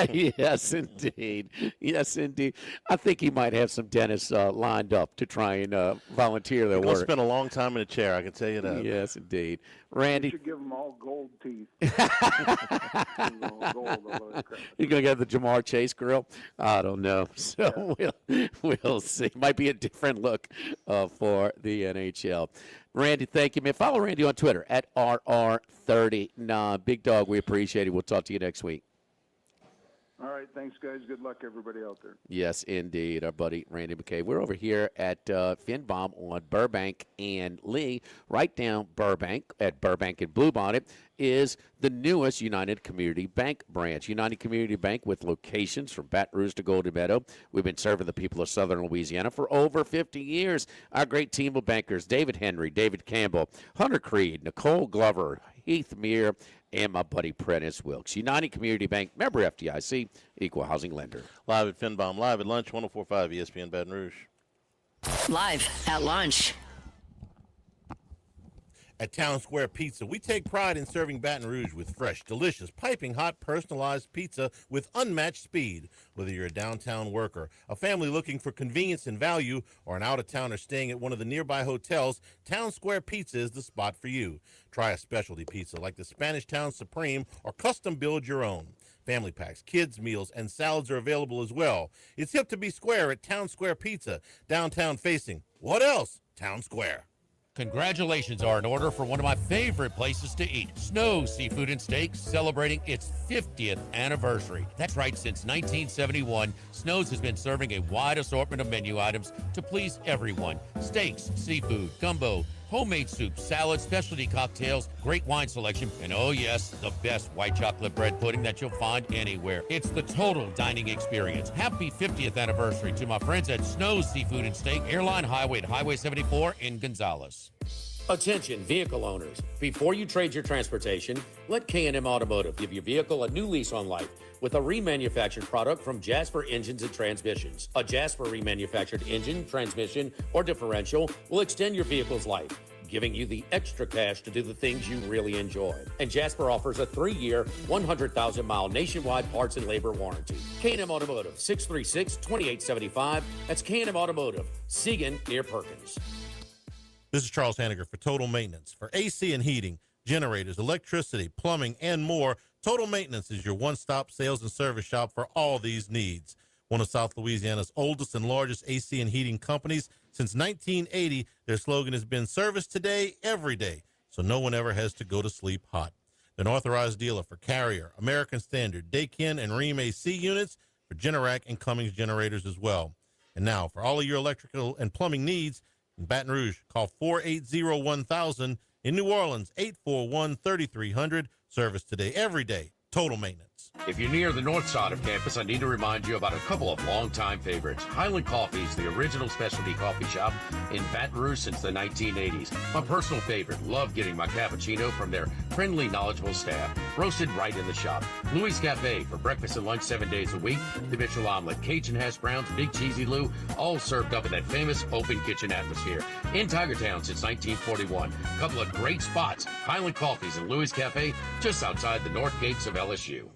Yes, indeed. Yes, indeed. I think he might have some dentists lined up to try and volunteer their work. He'll spend a long time in a chair, I can tell you that. Yes, indeed. Randy. You should give them all gold teeth. You're going to get the Jamar Chase grill? I don't know. So we'll see. Might be a different look for the NHL. Randy, thank you, man. Follow Randy on Twitter at RR39. Big Dog, we appreciate it. We'll talk to you next week. All right. Thanks, guys. Good luck, everybody out there. Yes, indeed. Our buddy Randy McKay. We're over here at Finbomb on Burbank and Lee. Right down Burbank at Burbank and Bluebonnet is the newest United Community Bank branch. United Community Bank with locations from Baton Rouge to Golden Meadow. We've been serving the people of Southern Louisiana for over 50 years. Our great team of bankers, David Henry, David Campbell, Hunter Creed, Nicole Glover, Heath Meir, and my buddy Prentice Wilkes. United Community Bank, member FDIC, equal housing lender. Live at Finbomb, live at lunch, 104.5 ESPN Baton Rouge. Live at lunch. At Town Square Pizza, we take pride in serving Baton Rouge with fresh, delicious, piping hot, personalized pizza with unmatched speed. Whether you're a downtown worker, a family looking for convenience and value, or an out-of-towner staying at one of the nearby hotels, Town Square Pizza is the spot for you. Try a specialty pizza like the Spanish Town Supreme or custom build your own. Family packs, kids' meals, and salads are available as well. It's hip to be square at Town Square Pizza, downtown facing. What else? Town Square. Congratulations are in order for one of my favorite places to eat, Snow Seafood and Steaks, celebrating its 50th anniversary. That's right, since 1971, Snow's has been serving a wide assortment of menu items to please everyone. Steaks, seafood, gumbo, homemade soups, salads, specialty cocktails, great wine selection, and oh yes, the best white chocolate bread pudding that you'll find anywhere. It's the total dining experience. Happy 50th anniversary to my friends at Snow's Seafood and Steak, Airline Highway at Highway 74 in Gonzales. Attention vehicle owners. Before you trade your transportation, let K&M Automotive give your vehicle a new lease on life with a remanufactured product from Jasper Engines and Transmissions. A Jasper remanufactured engine, transmission, or differential will extend your vehicle's life, giving you the extra cash to do the things you really enjoy. And Jasper offers a 3-year, 100,000-mile nationwide parts and labor warranty. K&M Automotive, 636-2875. That's K&M Automotive, Siegen near Perkins. This is Charles Hanniger for Total Maintenance. For AC and heating, generators, electricity, plumbing, and more, Total Maintenance is your one-stop sales and service shop for all these needs. One of South Louisiana's oldest and largest AC and heating companies. Since 1980, their slogan has been service today, every day, so no one ever has to go to sleep hot. They're an authorized dealer for Carrier, American Standard, Daikin, and Rheem AC units, for Generac and Cummins generators as well. And now, for all of your electrical and plumbing needs, in Baton Rouge, call 480-1000. In New Orleans, 841-3300. Service today, every day. Total Maintenance. If you're near the north side of campus, I need to remind you about a couple of longtime favorites. Highland Coffee is the original specialty coffee shop in Baton Rouge since the 1980s. My personal favorite. Love getting my cappuccino from their friendly, knowledgeable staff. Roasted right in the shop. Louis Cafe for breakfast and lunch 7 days a week. The Mitchell Omelet, Cajun hash browns, Big Cheesy Lou, all served up in that famous open kitchen atmosphere. In Tigertown since 1941. A couple of great spots. Highland Coffees and Louis Cafe just outside the north gates of LSU.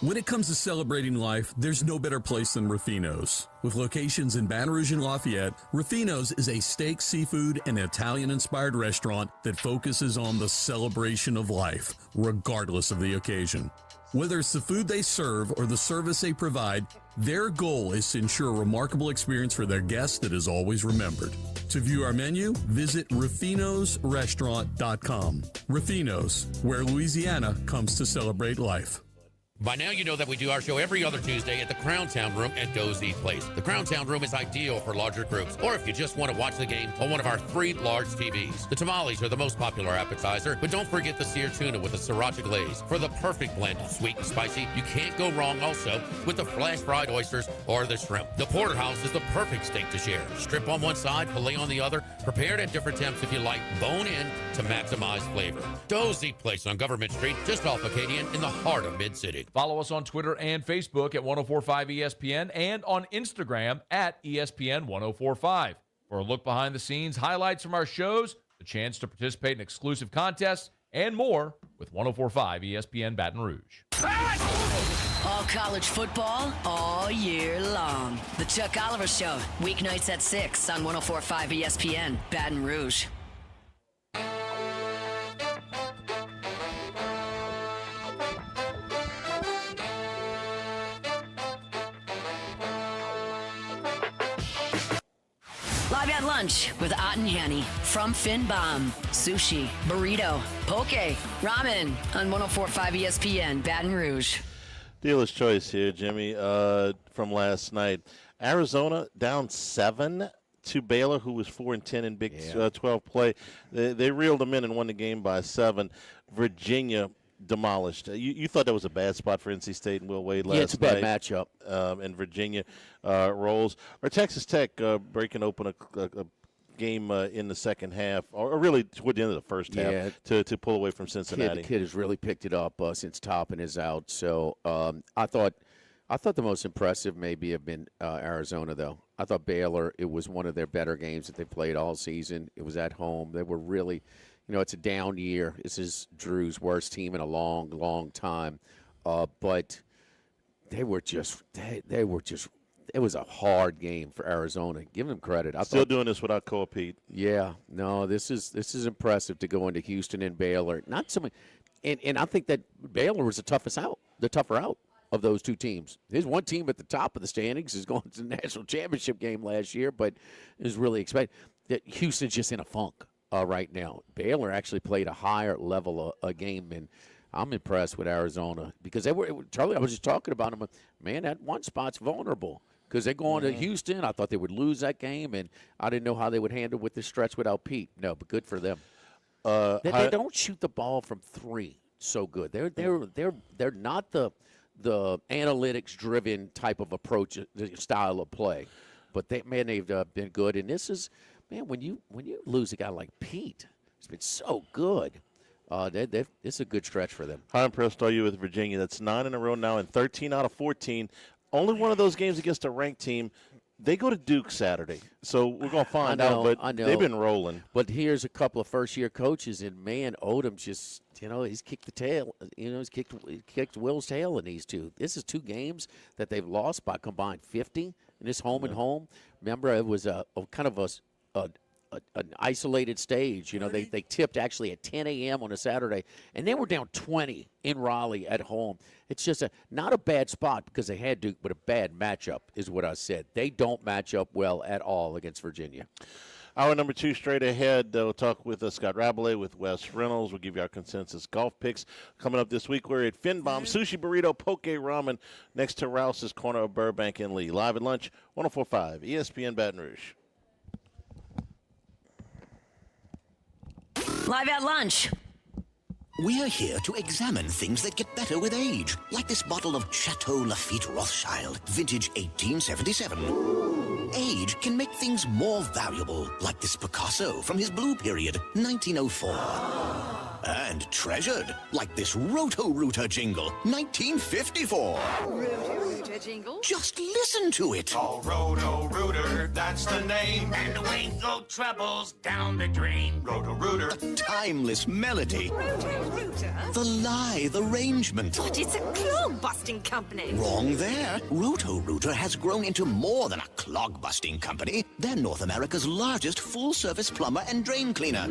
When it comes to celebrating life, there's no better place than Ruffino's. With locations in Baton Rouge and Lafayette, Ruffino's is a steak, seafood, and Italian-inspired restaurant that focuses on the celebration of life, regardless of the occasion. Whether it's the food they serve or the service they provide, their goal is to ensure a remarkable experience for their guests that is always remembered. To view our menu, visit ruffinosrestaurant.com. Ruffino's, where Louisiana comes to celebrate life. By now, you know that we do our show every other Tuesday at the Crown Town Room at Dozy Place. The Crown Town Room is ideal for larger groups, or if you just want to watch the game on one of our 3 large TVs. The tamales are the most popular appetizer, but don't forget the seared tuna with the sriracha glaze. For the perfect blend of sweet and spicy, you can't go wrong also with the flash fried oysters or the shrimp. The porterhouse is the perfect steak to share. Strip on one side, filet on the other, prepared at different temps if you like, bone in to maximize flavor. Dozy Place on Government Street, just off Acadian in the heart of Mid-City. Follow us on Twitter and Facebook at 1045 ESPN and on Instagram at ESPN 1045. For a look behind the scenes, highlights from our shows, the chance to participate in exclusive contests, and more with 1045 ESPN Baton Rouge. All college football, all year long. The Chuck Oliver Show, weeknights at 6 on 1045 ESPN Baton Rouge. Live at lunch with Otten Hanny from Finbomb. Sushi, burrito, poke, ramen on 1045 ESPN Baton Rouge. Dealer's choice here, Jimmy, from last night. Arizona down 7 to Baylor, who was 4-10 in Big 12 play. They reeled them in and won the game by 7. Virginia demolished. You thought that was a bad spot for NC State and Will Wade last night. Yeah, it's a bad matchup. And Virginia rolls. Or Texas Tech breaking open a game in the second half, or really toward the end of the first half, to pull away from Cincinnati. The kid has really picked it up since Toppin is out. So I thought the most impressive maybe have been Arizona, though. I thought Baylor, it was one of their better games that they played all season. It was at home. They were really, it's a down year. This is Drew's worst team in a long, long time. But they were just it was a hard game for Arizona. Give them credit. Still doing this without Koa Pete. Yeah, no, this is impressive to go into Houston and Baylor. Not so much, and I think that Baylor was the tougher out of those two teams. There's one team at the top of the standings is going to the national championship game last year, but is really expected that Houston's just in a funk right now. Baylor actually played a higher level of game, and I'm impressed with Arizona because Charlie, I was just talking about them. Man, that one spot's vulnerable. Because they're going to Houston. I thought they would lose that game, and I didn't know how they would handle with this stretch without Pete. No, but good for them. They don't shoot the ball from 3 so good. They're not the analytics-driven type of approach, style of play. But they've been good. And this is, man, when you lose a guy like Pete, It's been so good. It's a good stretch for them. How impressed are you with Virginia? That's 9 in a row now and 13 out of 14. Only one of those games against a ranked team. They go to Duke Saturday, so we're going to find out, but they've been rolling. But here's a couple of first-year coaches, and, man, Odom just, he's kicked the tail. He's kicked Will's tail in these two. This is 2 games that they've lost by combined 50 in this home and home. Remember, it was a kind of an isolated stage. They tipped actually at 10 a.m. on a Saturday, and they were down 20 in Raleigh at home. It's just not a bad spot because they had Duke, but a bad matchup is what I said. They don't match up well at all against Virginia. Hour number 2 straight ahead. We'll talk with Scott Rabalais with Wes Reynolds. We'll give you our consensus golf picks. Coming up this week, we're at Finbomb, Sushi Burrito, Poke Ramen, next to Rouse's corner of Burbank and Lee. Live at lunch, 104.5 ESPN Baton Rouge. Live at lunch. We're here to examine things that get better with age, like this bottle of Chateau Lafite Rothschild, vintage 1877. Age can make things more valuable, like this Picasso from his blue period, 1904. And treasured, like this Roto-Rooter jingle, 1954. Roto-Rooter jingle? Just listen to it. Oh, Roto-Rooter, that's the name. And away go troubles down the drain. Roto-Rooter. The timeless melody. Roto-Rooter? The lithe arrangement. But it's a clog-busting company. Wrong there. Roto-Rooter has grown into more than a clog-busting company. They're North America's largest full-service plumber and drain cleaner.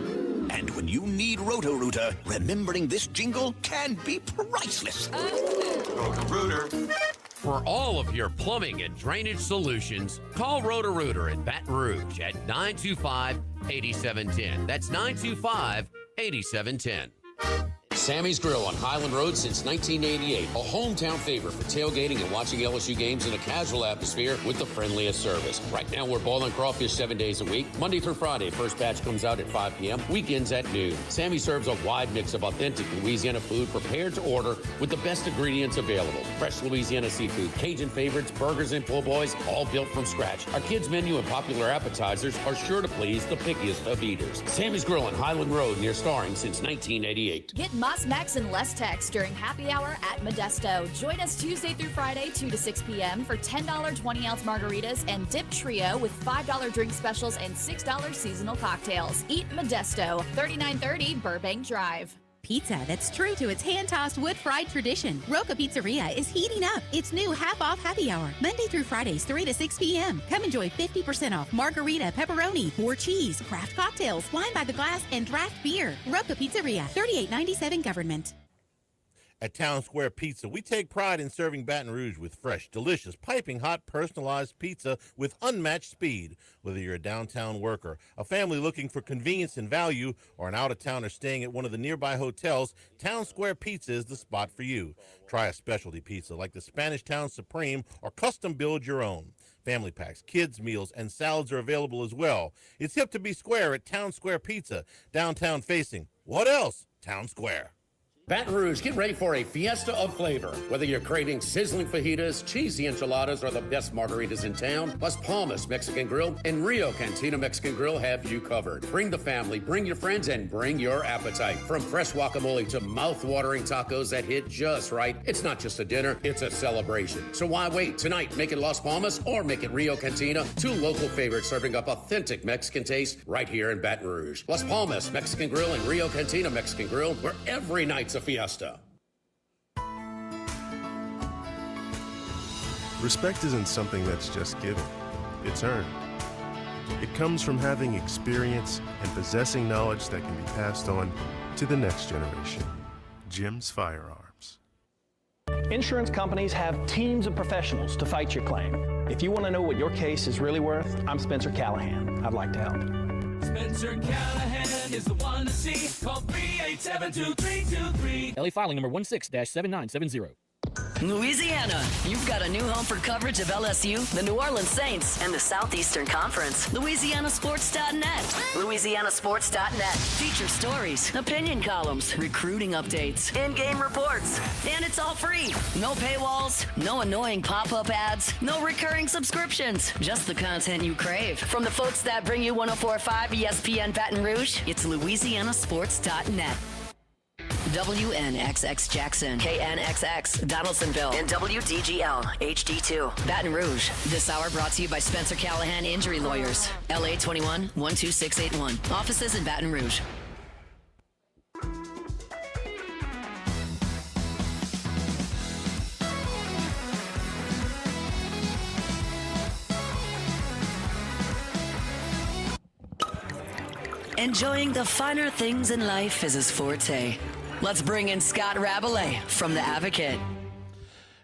And when you need Roto-Rooter, remembering this jingle can be priceless. Roto-Rooter. For all of your plumbing and drainage solutions, call Roto-Rooter in Baton Rouge at 925-8710. That's 925-8710. Sammy's Grill on Highland Road since 1988. A hometown favorite for tailgating and watching LSU games in a casual atmosphere with the friendliest service. Right now, we're boiling crawfish 7 days a week, Monday through Friday. First batch comes out at 5 p.m., weekends at noon. Sammy serves a wide mix of authentic Louisiana food prepared to order with the best ingredients available. Fresh Louisiana seafood, Cajun favorites, burgers, and po' boys, all built from scratch. Our kids' menu and popular appetizers are sure to please the pickiest of eaters. Sammy's Grill on Highland Road near Starring since 1988. Get Moss Max and less text during happy hour at Modesto. Join us Tuesday through Friday, 2 to 6 p.m. for $10 20-ounce margaritas and Dip Trio with $5 drink specials and $6 seasonal cocktails. Eat Modesto, 3930 Burbank Drive. Pizza that's true to its hand-tossed wood-fried tradition. Roca Pizzeria is heating up its new half-off happy hour, Monday through Fridays, 3 to 6 p.m. Come enjoy 50% off margarita, pepperoni, more cheese, craft cocktails, wine by the glass, and draft beer. Roca Pizzeria, 3897 Government. At Town Square Pizza, we take pride in serving Baton Rouge with fresh, delicious, piping hot, personalized pizza with unmatched speed. Whether you're a downtown worker, a family looking for convenience and value, or an out-of-towner staying at one of the nearby hotels, Town Square Pizza is the spot for you. Try a specialty pizza like the Spanish Town Supreme or custom build your own. Family packs, kids' meals, and salads are available as well. It's hip to be square at Town Square Pizza, downtown facing. What else? Town Square. Baton Rouge, get ready for a fiesta of flavor. Whether you're craving sizzling fajitas, cheesy enchiladas, or the best margaritas in town, Las Palmas Mexican Grill and Rio Cantina Mexican Grill have you covered. Bring the family, bring your friends, and bring your appetite. From fresh guacamole to mouth-watering tacos that hit just right, it's not just a dinner, it's a celebration. So why wait? Tonight, make it Las Palmas or make it Rio Cantina, 2 local favorites serving up authentic Mexican taste right here in Baton Rouge. Las Palmas Mexican Grill and Rio Cantina Mexican Grill, where every night's a fiesta. Respect isn't something that's just given, it's earned. It comes from having experience and possessing knowledge that can be passed on to the next generation. Jim's Firearms. Insurance companies have teams of professionals to fight your claim. If you want to know what your case is really worth, I'm Spencer Callahan. I'd like to help. Spencer Callahan is the one to see. Call 387-2323. LA filing number 16-7970. Louisiana, you've got a new home for coverage of LSU, the New Orleans Saints, and the Southeastern Conference. LouisianaSports.net. LouisianaSports.net. Feature stories, opinion columns, recruiting updates, in-game reports. And it's all free. No paywalls, no annoying pop-up ads, no recurring subscriptions. Just the content you crave. From the folks that bring you 104.5 ESPN Baton Rouge, it's LouisianaSports.net. WNXX Jackson, KNXX Donaldsonville, and WDGL HD2 Baton Rouge. This hour brought to you by Spencer Callahan Injury Lawyers, LA 21 12681. Offices in Baton Rouge. Enjoying the finer things in life is his forte. Let's bring in Scott Rabalais from The Advocate.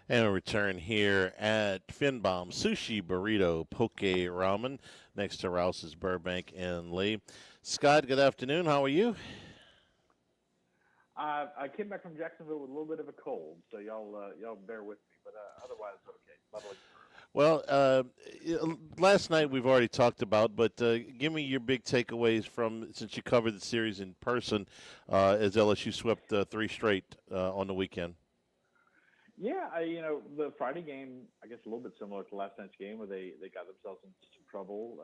And a return here at Finbomb Sushi, Burrito, Poke, Ramen, next to Rouse's, Burbank, and Lee. Scott, good afternoon. How are you? I came back from Jacksonville with a little bit of a cold, so y'all bear with me, but otherwise okay. Lovely. Well, last night we've already talked about, but give me your big takeaways from, since you covered the series in person, as LSU swept 3 straight on the weekend. Yeah, the Friday game, I guess a little bit similar to last night's game, where they got themselves into some trouble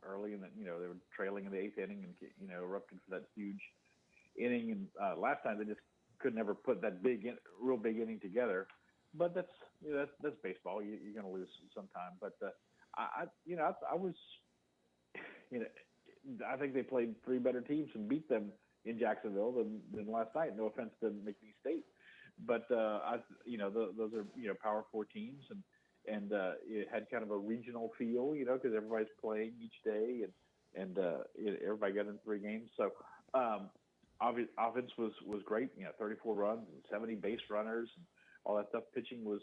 early, and they were trailing in the 8th inning, and erupted for that huge inning. And last time they just could never put that real big inning together. But that's baseball. You're going to lose sometime. But I think they played 3 better teams and beat them in Jacksonville than last night. No offense to McKay State, but those are Power 4 teams, and it had kind of a regional feel, because everybody's playing each day, and everybody got in 3 games. So offense was great. 34 runs and 70 base runners. And all that stuff. Pitching was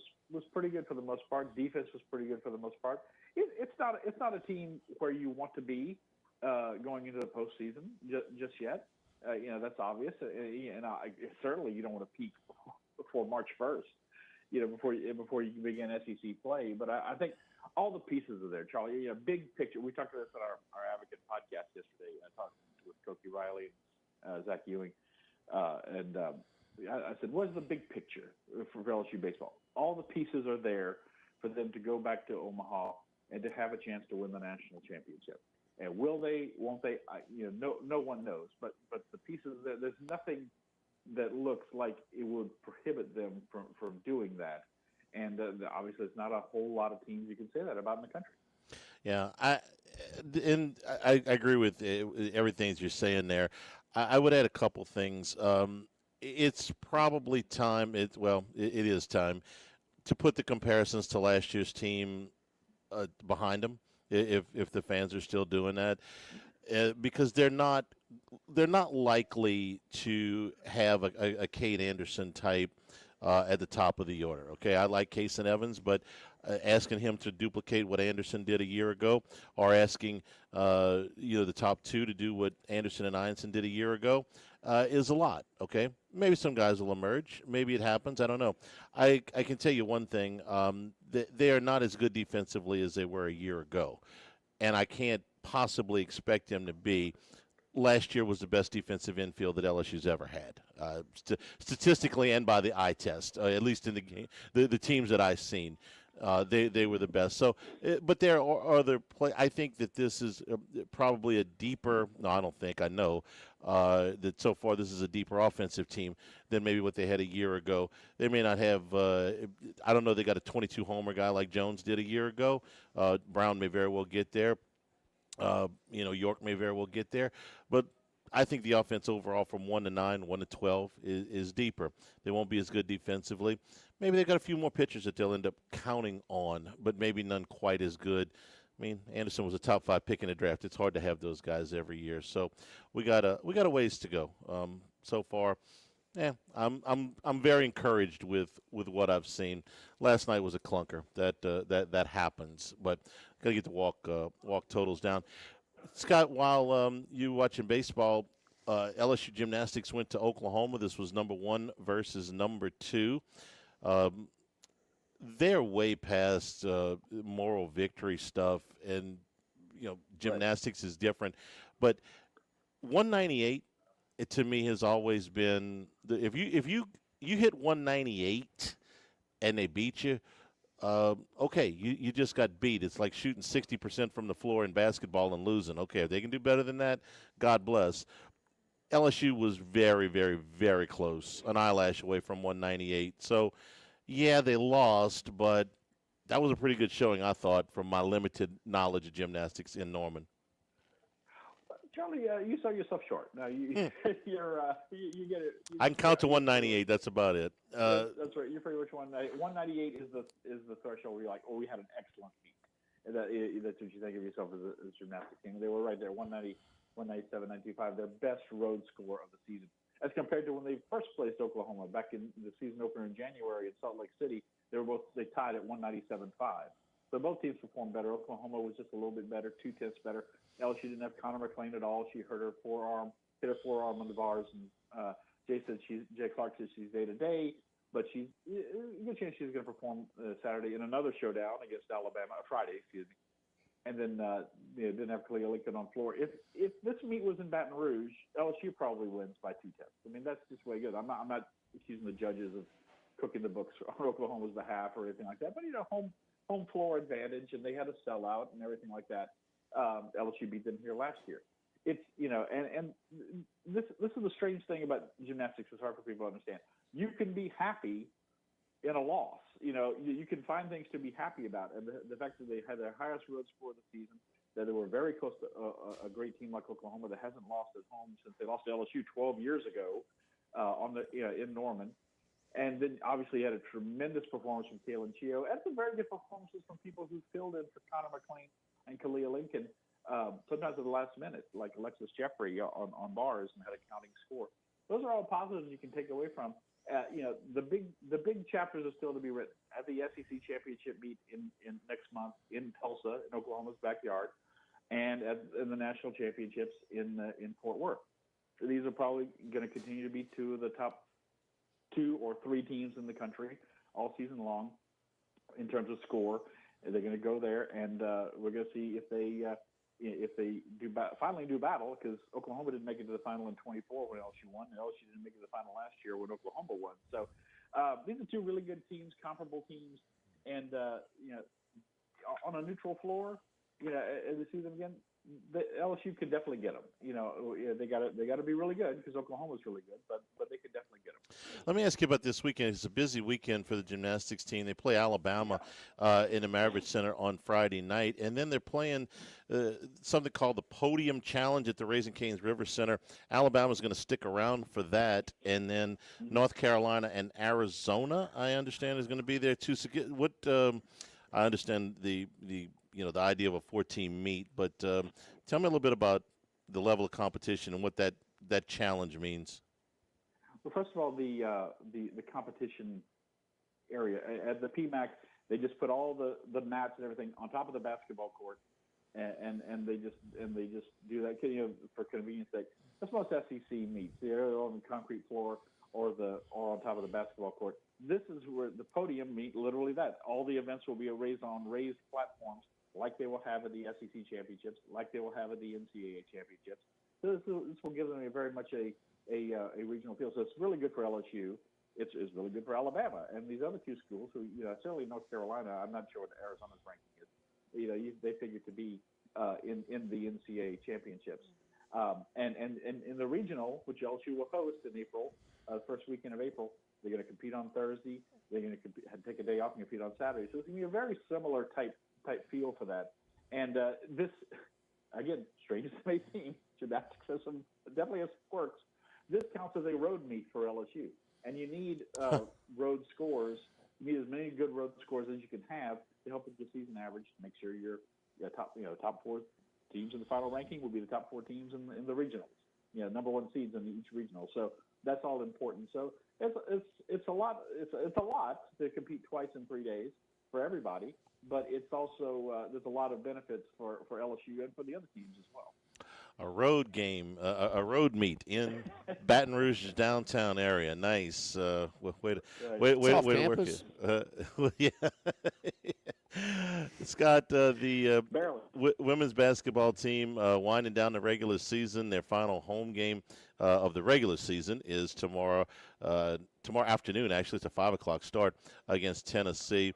pretty good for the most part. Defense was pretty good for the most part. It's not a team where you want to be going into the postseason just yet. That's obvious. And certainly you don't want to peak before March 1st. Before you begin SEC play. But I think all the pieces are there, Charlie. Big picture. We talked about this on our Advocate podcast yesterday. I talked with Koki Riley and Zach Ewing, and I said, what is the big picture for LSU baseball? All the pieces are there for them to go back to Omaha and to have a chance to win the national championship. And will they, won't they? No one knows. But the pieces, there's nothing that looks like it would prohibit them from doing that. And obviously, it's not a whole lot of teams you can say that about in the country. Yeah, I agree with everything you're saying there. I would add a couple things. It's probably time. It is time to put the comparisons to last year's team behind them, if the fans are still doing that, because they're not likely to have a Cade Anderson type at the top of the order. Okay, I like Kason Evans, but asking him to duplicate what Anderson did a year ago, or asking the top 2 to do what Anderson and Ianson did a year ago, is a lot. Okay, maybe some guys will emerge. Maybe it happens. I don't know. I can tell you one thing: they are not as good defensively as they were a year ago, and I can't possibly expect them to be. Last year was the best defensive infield that LSU's ever had, statistically and by the eye test. At least in the teams that I've seen, they were the best. So, but there are other play. I think that this is probably a deeper. No, I don't think. I know that so far this is a deeper offensive team than maybe what they had a year ago. They may not have. I don't know. They got a 22 homer guy like Jones did a year ago. Brown may very well get there. York may very well get there, but I think the offense overall from 1 to 9, 1 to 12 is deeper. They won't be as good defensively. Maybe they've got a few more pitchers that they'll end up counting on, but maybe none quite as good. I mean, Anderson was a top 5 pick in the draft. It's hard to have those guys every year, so we got a ways to go. So far, I'm very encouraged with what I've seen. Last night was a clunker. That happens, but gotta get the walk totals down. Scott, while you watching baseball, LSU gymnastics went to Oklahoma. This was number 1 versus number 2. they're way past moral victory stuff, and gymnastics is different. But 198, it to me has always been if you hit 198 and they beat you. Okay, you just got beat. It's like shooting 60% from the floor in basketball and losing. Okay, if they can do better than that, God bless. LSU was very, very, very close, an eyelash away from 198. So, yeah, they lost, but that was a pretty good showing, I thought, from my limited knowledge of gymnastics in Norman. Charlie, you sell yourself short. No, you you get it. I can count to 198. That's about it. That's right. You're pretty much 198 is the threshold where you're like, oh, we had an excellent meet. And that's what you think of yourself as a gymnastics team. They were right there, 190, 197, 195, their best road score of the season. As compared to when they first placed Oklahoma back in the season opener in January in Salt Lake City, they tied at 197.5. So both teams performed better. Oklahoma was just a little bit better, 2 tenths better. LSU didn't have Connor McLean at all. She hit her forearm on the bars, and Jay Clark said she's day to day, but she's a good chance she's going to perform Saturday in another showdown against Alabama, Friday, excuse me. And then didn't have Kalia Lincoln on floor. If this meet was in Baton Rouge, LSU probably wins by 2 tenths. I mean, that's just way good. I'm not accusing the judges of cooking the books on Oklahoma's behalf or anything like that, but home floor advantage, and they had a sellout and everything like that. LSU beat them here last year. It's and this is the strange thing about gymnastics. It's hard for people to understand. You can be happy in a loss. You can find things to be happy about, and the fact that they had their highest road score of the season, that they were very close to a great team like Oklahoma that hasn't lost at home since they lost to LSU 12 years ago in Norman. And then obviously had a tremendous performance from Kaylin Chio, and some very good performances from people who filled in for Connor McLean and Kalia Lincoln, sometimes at the last minute, like Alexis Jeffrey on bars and had a counting score. Those are all positives you can take away from. The big chapters are still to be written at the SEC championship meet in next month in Tulsa, in Oklahoma's backyard, and in the national championships in Fort Worth. These are probably going to continue to be 2 of the top 2 or 3 teams in the country all season long in terms of score. They're going to go there, and we're going to see if they finally do battle, because Oklahoma didn't make it to the final in 24 when LSU won, and LSU didn't make it to the final last year when Oklahoma won. So these are 2 really good teams, comparable teams, and on a neutral floor, as we see them again, the LSU could definitely get them. They got to be really good because Oklahoma's really good, but they could definitely get them. Let me ask you about this weekend. It's a busy weekend for the gymnastics team. They play Alabama in the Maravich Center on Friday night, and then they're playing something called the Podium Challenge at the Raising Cane's River Center. Alabama's going to stick around for that, and then North Carolina and Arizona, I understand, is going to be there too. So I understand the idea of a 4-team meet, but tell me a little bit about the level of competition and what that challenge means. Well, first of all, the competition area at the PMAC, they just put all the mats and everything on top of the basketball court, and they just do that for convenience sake. That's most SEC meets. They're on the concrete floor or on top of the basketball court. This is where the podium meet. Literally, that all the events will be raised on raised platforms, like they will have at the SEC championships, like they will have at the NCAA championships. So this will give them very much a regional feel. So it's really good for LSU. It's really good for Alabama and these other 2 schools. Who certainly North Carolina. I'm not sure what Arizona's ranking is. They figure to be in the NCAA championships. And in the regional, which LSU will host in April, first weekend of April, they're going to compete on Thursday. They're going to take a day off and compete on Saturday. So it's going to be a very similar type feel for that. And this, again, strange as it may seem, gymnastics has definitely has quirks. This counts as a road meet for LSU, and you need road scores. You need as many good road scores as you can have to help with the season average. To make sure you're top 4 teams in the final ranking will be the top 4 teams in the regionals. Number 1 seeds in each regional. So that's all important. So it's a lot. It's a lot to compete twice in 3 days for everybody. But it's also there's a lot of benefits for LSU and for the other teams as well. a road game, a road meet in Baton Rouge's downtown area. Nice. Wait to work it. Yeah. Scott, the women's basketball team winding down the regular season. Their final home game of the regular season is tomorrow. Tomorrow afternoon, actually, it's a 5:00 start against Tennessee.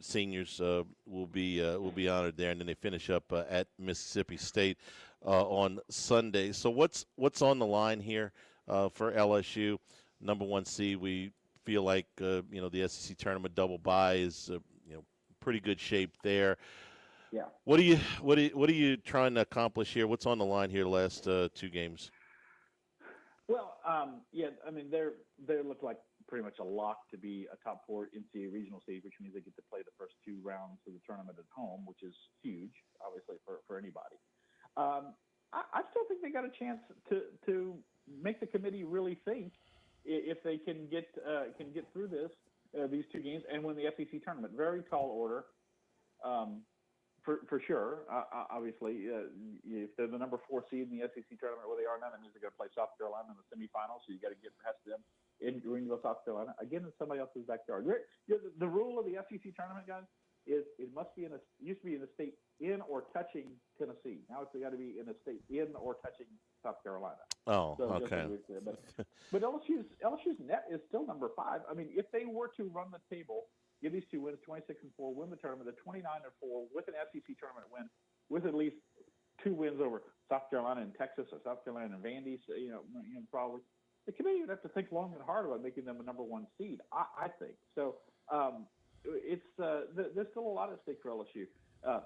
Seniors will be honored there, and then they finish up at Mississippi State on Sunday. So what's on the line here for LSU? Number 1 seed. We feel like the SEC tournament double bye is pretty good shape there. Yeah. What are you trying to accomplish here? What's on the line here? The last 2 games. Well, yeah, I mean they look like pretty much a lock to be a top 4 NCAA regional seed, which means they get to play the first 2 rounds of the tournament at home, which is huge, obviously for anybody. I still think they got a chance to make the committee really think if they can get through these 2 games and win the SEC tournament. Very tall order, for sure. Obviously, if they're the number 4 seed in the SEC tournament where they are now, that means they're going to play South Carolina in the semifinals. So you got to get past them in Greenville, South Carolina, again in somebody else's backyard. The rule of the SEC tournament, guys, is it must be used to be in a state in or touching Tennessee. Now it's got to be in a state in or touching South Carolina. Oh, so okay. But LSU's net is still number 5. I mean, if they were to run the table, give these 2 wins, 26-4, win the tournament, they're 29-4 with an SEC tournament win, with at least 2 wins over South Carolina and Texas or South Carolina and Vandy. Probably the committee would have to think long and hard about making them a number 1 seed. I think so. There's still a lot at stake for LSU.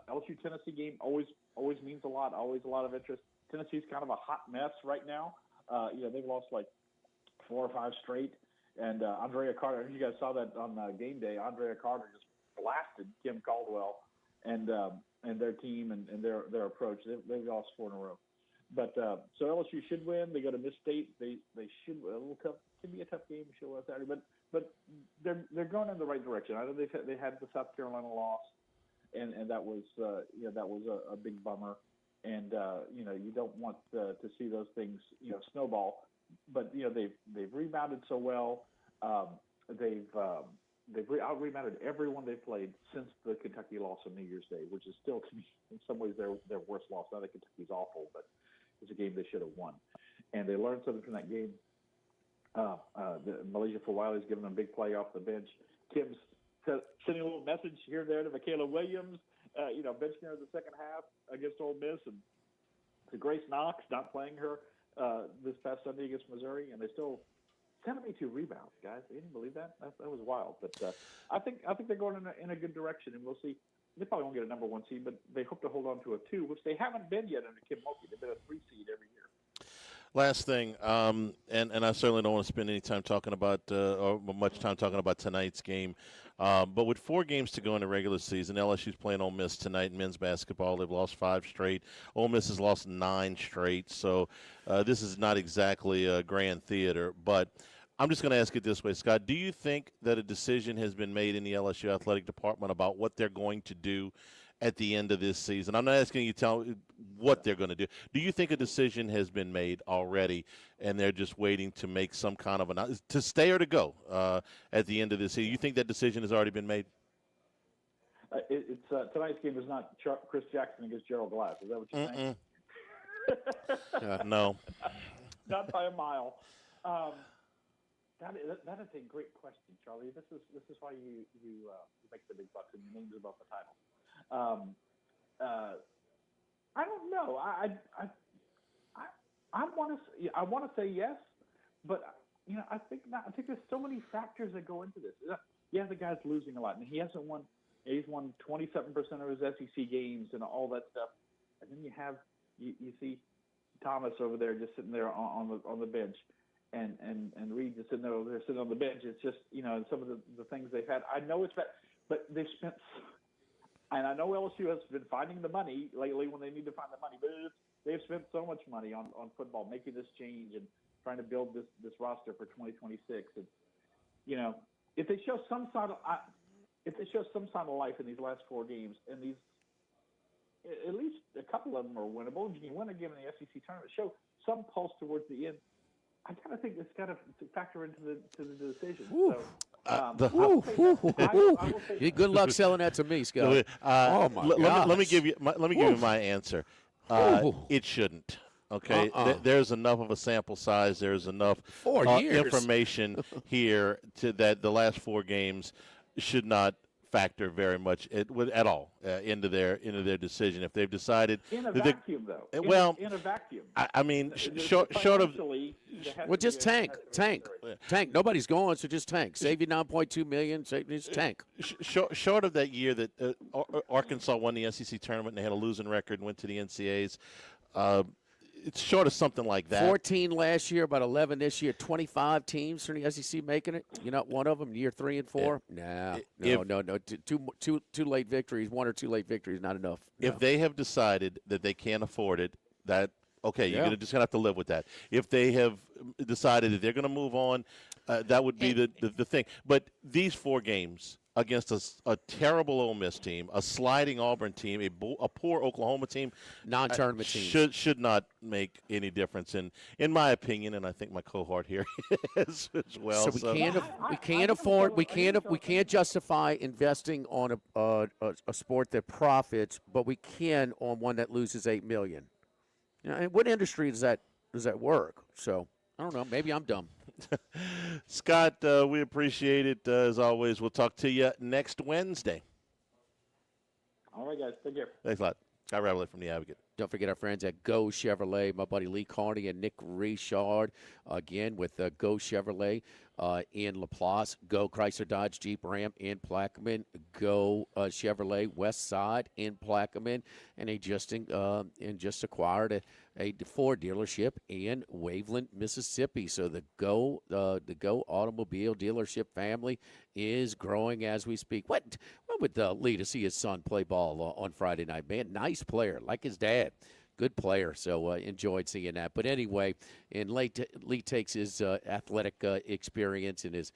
LSU Tennessee game always means a lot. Always a lot of interest. Tennessee's kind of a hot mess right now. They've lost like 4 or 5 straight. And Andrea Carter, you guys saw that on game day. Andrea Carter just blasted Kim Caldwell and their team and their approach. They've lost 4 in a row. But so LSU should win. They go to Miss State. They should a little tough. Can be a tough game to show us Saturday, but they're going in the right direction. I know they had the South Carolina loss, and that was a big bummer. And you don't want to see those things snowball. But they've rebounded so well. They've out-rebounded everyone they've played since the Kentucky loss on New Year's Day, which is still, to me, in some ways their worst loss. Not that Kentucky's awful, but it's a game they should have won. And they learned something from that game. Malaysia Fawali's giving them a big play off the bench. Kim's sending a little message here and there to Michaela Williams, benching her in the second half against Ole Miss, and to Grace Knox not playing her this past Sunday against Missouri, and they still 72 rebounds, guys. Can you believe that? That was wild. But I think they're going in a good direction, and we'll see. They probably won't get a number 1 seed, but they hope to hold on to a 2, which they haven't been yet under Kim Mulkey. They've been a 3 seed every year. Last thing, and I certainly don't want to spend any time talking about or much time talking about tonight's game. But with 4 games to go in the regular season, LSU's playing Ole Miss tonight in men's basketball. They've lost 5 straight. Ole Miss has lost 9 straight. So this is not exactly a grand theater. But I'm just going to ask it this way, Scott. Do you think that a decision has been made in the LSU athletic department about what they're going to do at the end of this season? I'm not asking you to tell what they're going to do. Do you think a decision has been made already, and they're just waiting to make some kind of to stay or to go at the end of this season? You think that decision has already been made? Tonight's game is not Chris Jackson against Gerald Glass. Is that what you're saying? No. Not by a mile. That is a great question, Charlie. This is why you make the big bucks and your name's above the title. I don't know. I want to say yes, but I think not. I think there's so many factors that go into this. Yeah, the guy's losing a lot, and he hasn't won. He's won 27% of his SEC games and all that stuff. And then you see Thomas over there just sitting there on the bench. And Reed just sitting on the bench. It's just, some of the things they've had. I know it's bad, but they've spent, and I know LSU has been finding the money lately when they need to find the money, but they've spent so much money on football, making this change and trying to build this roster for 2026. And, if they show some sign of life in these last 4 games, and at least a couple of them are winnable. You can win a game in the SEC tournament. Show some pulse towards the end. I kind of think it's got to factor into the decision. Good luck selling that to me, Scott. Oh my God! Let me give you my answer. It shouldn't. Okay, there's enough of a sample size. There's enough 4 years. Information here to that the last 4 games should not factor very much at all into their decision. If they've decided in a vacuum, though. In a vacuum. I mean, short of. Well, just tank. Nobody's going, so just tank. Save you $9.2 million. Just tank. Short of that year that Arkansas won the SEC tournament and they had a losing record and went to the NCAAs. It's short of something like that. 14 last year, about 11 this year. 25 teams from the SEC making it. You're not one of them. Year 3 and 4. No. Two late victories. 1 or 2 late victories, not enough. No. If they have decided that they can't afford it, okay, you're just gonna have to live with that. If they have decided that they're gonna move on, that would be the thing. But these 4 games against a terrible Ole Miss team, a sliding Auburn team, a poor Oklahoma team, non-tournament teams should not make any difference in my opinion, and I think my cohort here is as well. So we can't justify investing on a sport that profits, but we can on one that loses $8 million. You know, in what industry does that work? So I don't know. Maybe I'm dumb. Scott, we appreciate it as always. We'll talk to you next Wednesday. All right, guys. Take care. Thanks a lot. Scott Rabalais from the Advocate. Don't forget our friends at Go Chevrolet, my buddy Lee Carney and Nick Richard, again with Go Chevrolet in LaPlace, Go Chrysler Dodge Jeep Ram in Plaquemine, Go Chevrolet West Side in Plaquemine, and they just acquired a Ford dealership in Waveland, Mississippi. So the Go automobile dealership family is growing as we speak. What would Lee to see his son play ball on Friday night? Man, nice player, like his dad. Good player, so enjoyed seeing that. But anyway, and Lee takes his athletic experience and his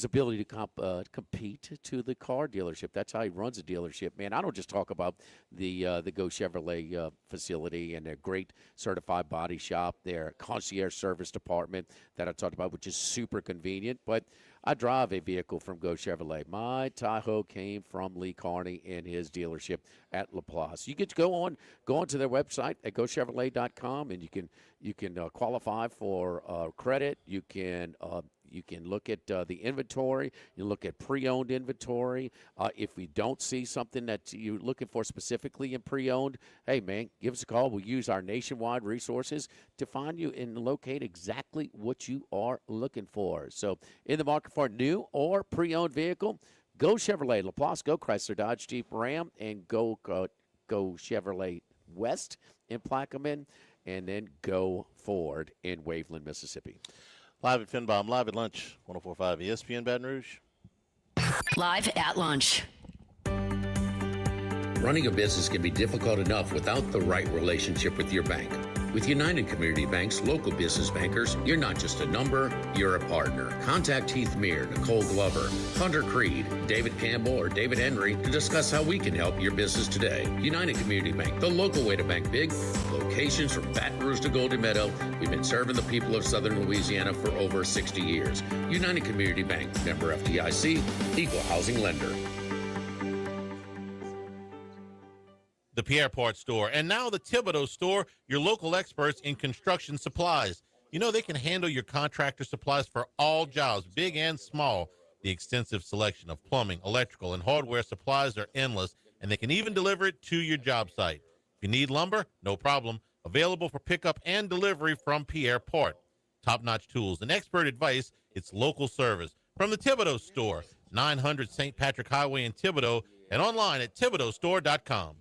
ability to compete to the car dealership. That's how he runs a dealership. Man, I don't just talk about the Go Chevrolet facility and their great certified body shop, their concierge service department that I talked about, which is super convenient. But I drive a vehicle from Go Chevrolet. My Tahoe came from Lee Carney and his dealership at LaPlace. You get to go onto their website at GoChevrolet.com, and you can qualify for credit. You can look at the inventory. You look at pre-owned inventory. If we don't see something that you're looking for specifically in pre-owned, hey, man, give us a call. We'll use our nationwide resources to find you and locate exactly what you are looking for. So in the market for a new or pre-owned vehicle, Go Chevrolet, LaPlace, Go Chrysler Dodge Jeep Ram, and Go Chevrolet West in Plaquemine, and then Go Ford in Waveland, Mississippi. Live at Finbomb, live at lunch, 104.5 ESPN Baton Rouge. Live at lunch. Running a business can be difficult enough without the right relationship with your bank. With United Community Bank's local business bankers, you're not just a number, you're a partner. Contact Heath Meir, Nicole Glover, Hunter Creed, David Campbell, or David Henry to discuss how we can help your business today. United Community Bank, the local way to bank big. Locations from Baton Rouge to Golden Meadow. We've been serving the people of Southern Louisiana for over 60 years. United Community Bank, member FDIC, equal housing lender. The Pierrepont Store, and now the Thibodeau Store, your local experts in construction supplies. You know they can handle your contractor supplies for all jobs, big and small. The extensive selection of plumbing, electrical, and hardware supplies are endless, and they can even deliver it to your job site. If you need lumber, no problem. Available for pickup and delivery from Pierrepont. Top-notch tools and expert advice, it's local service. From the Thibodeau Store, 900 St. Patrick Highway in Thibodeau, and online at thibodeaustore.com.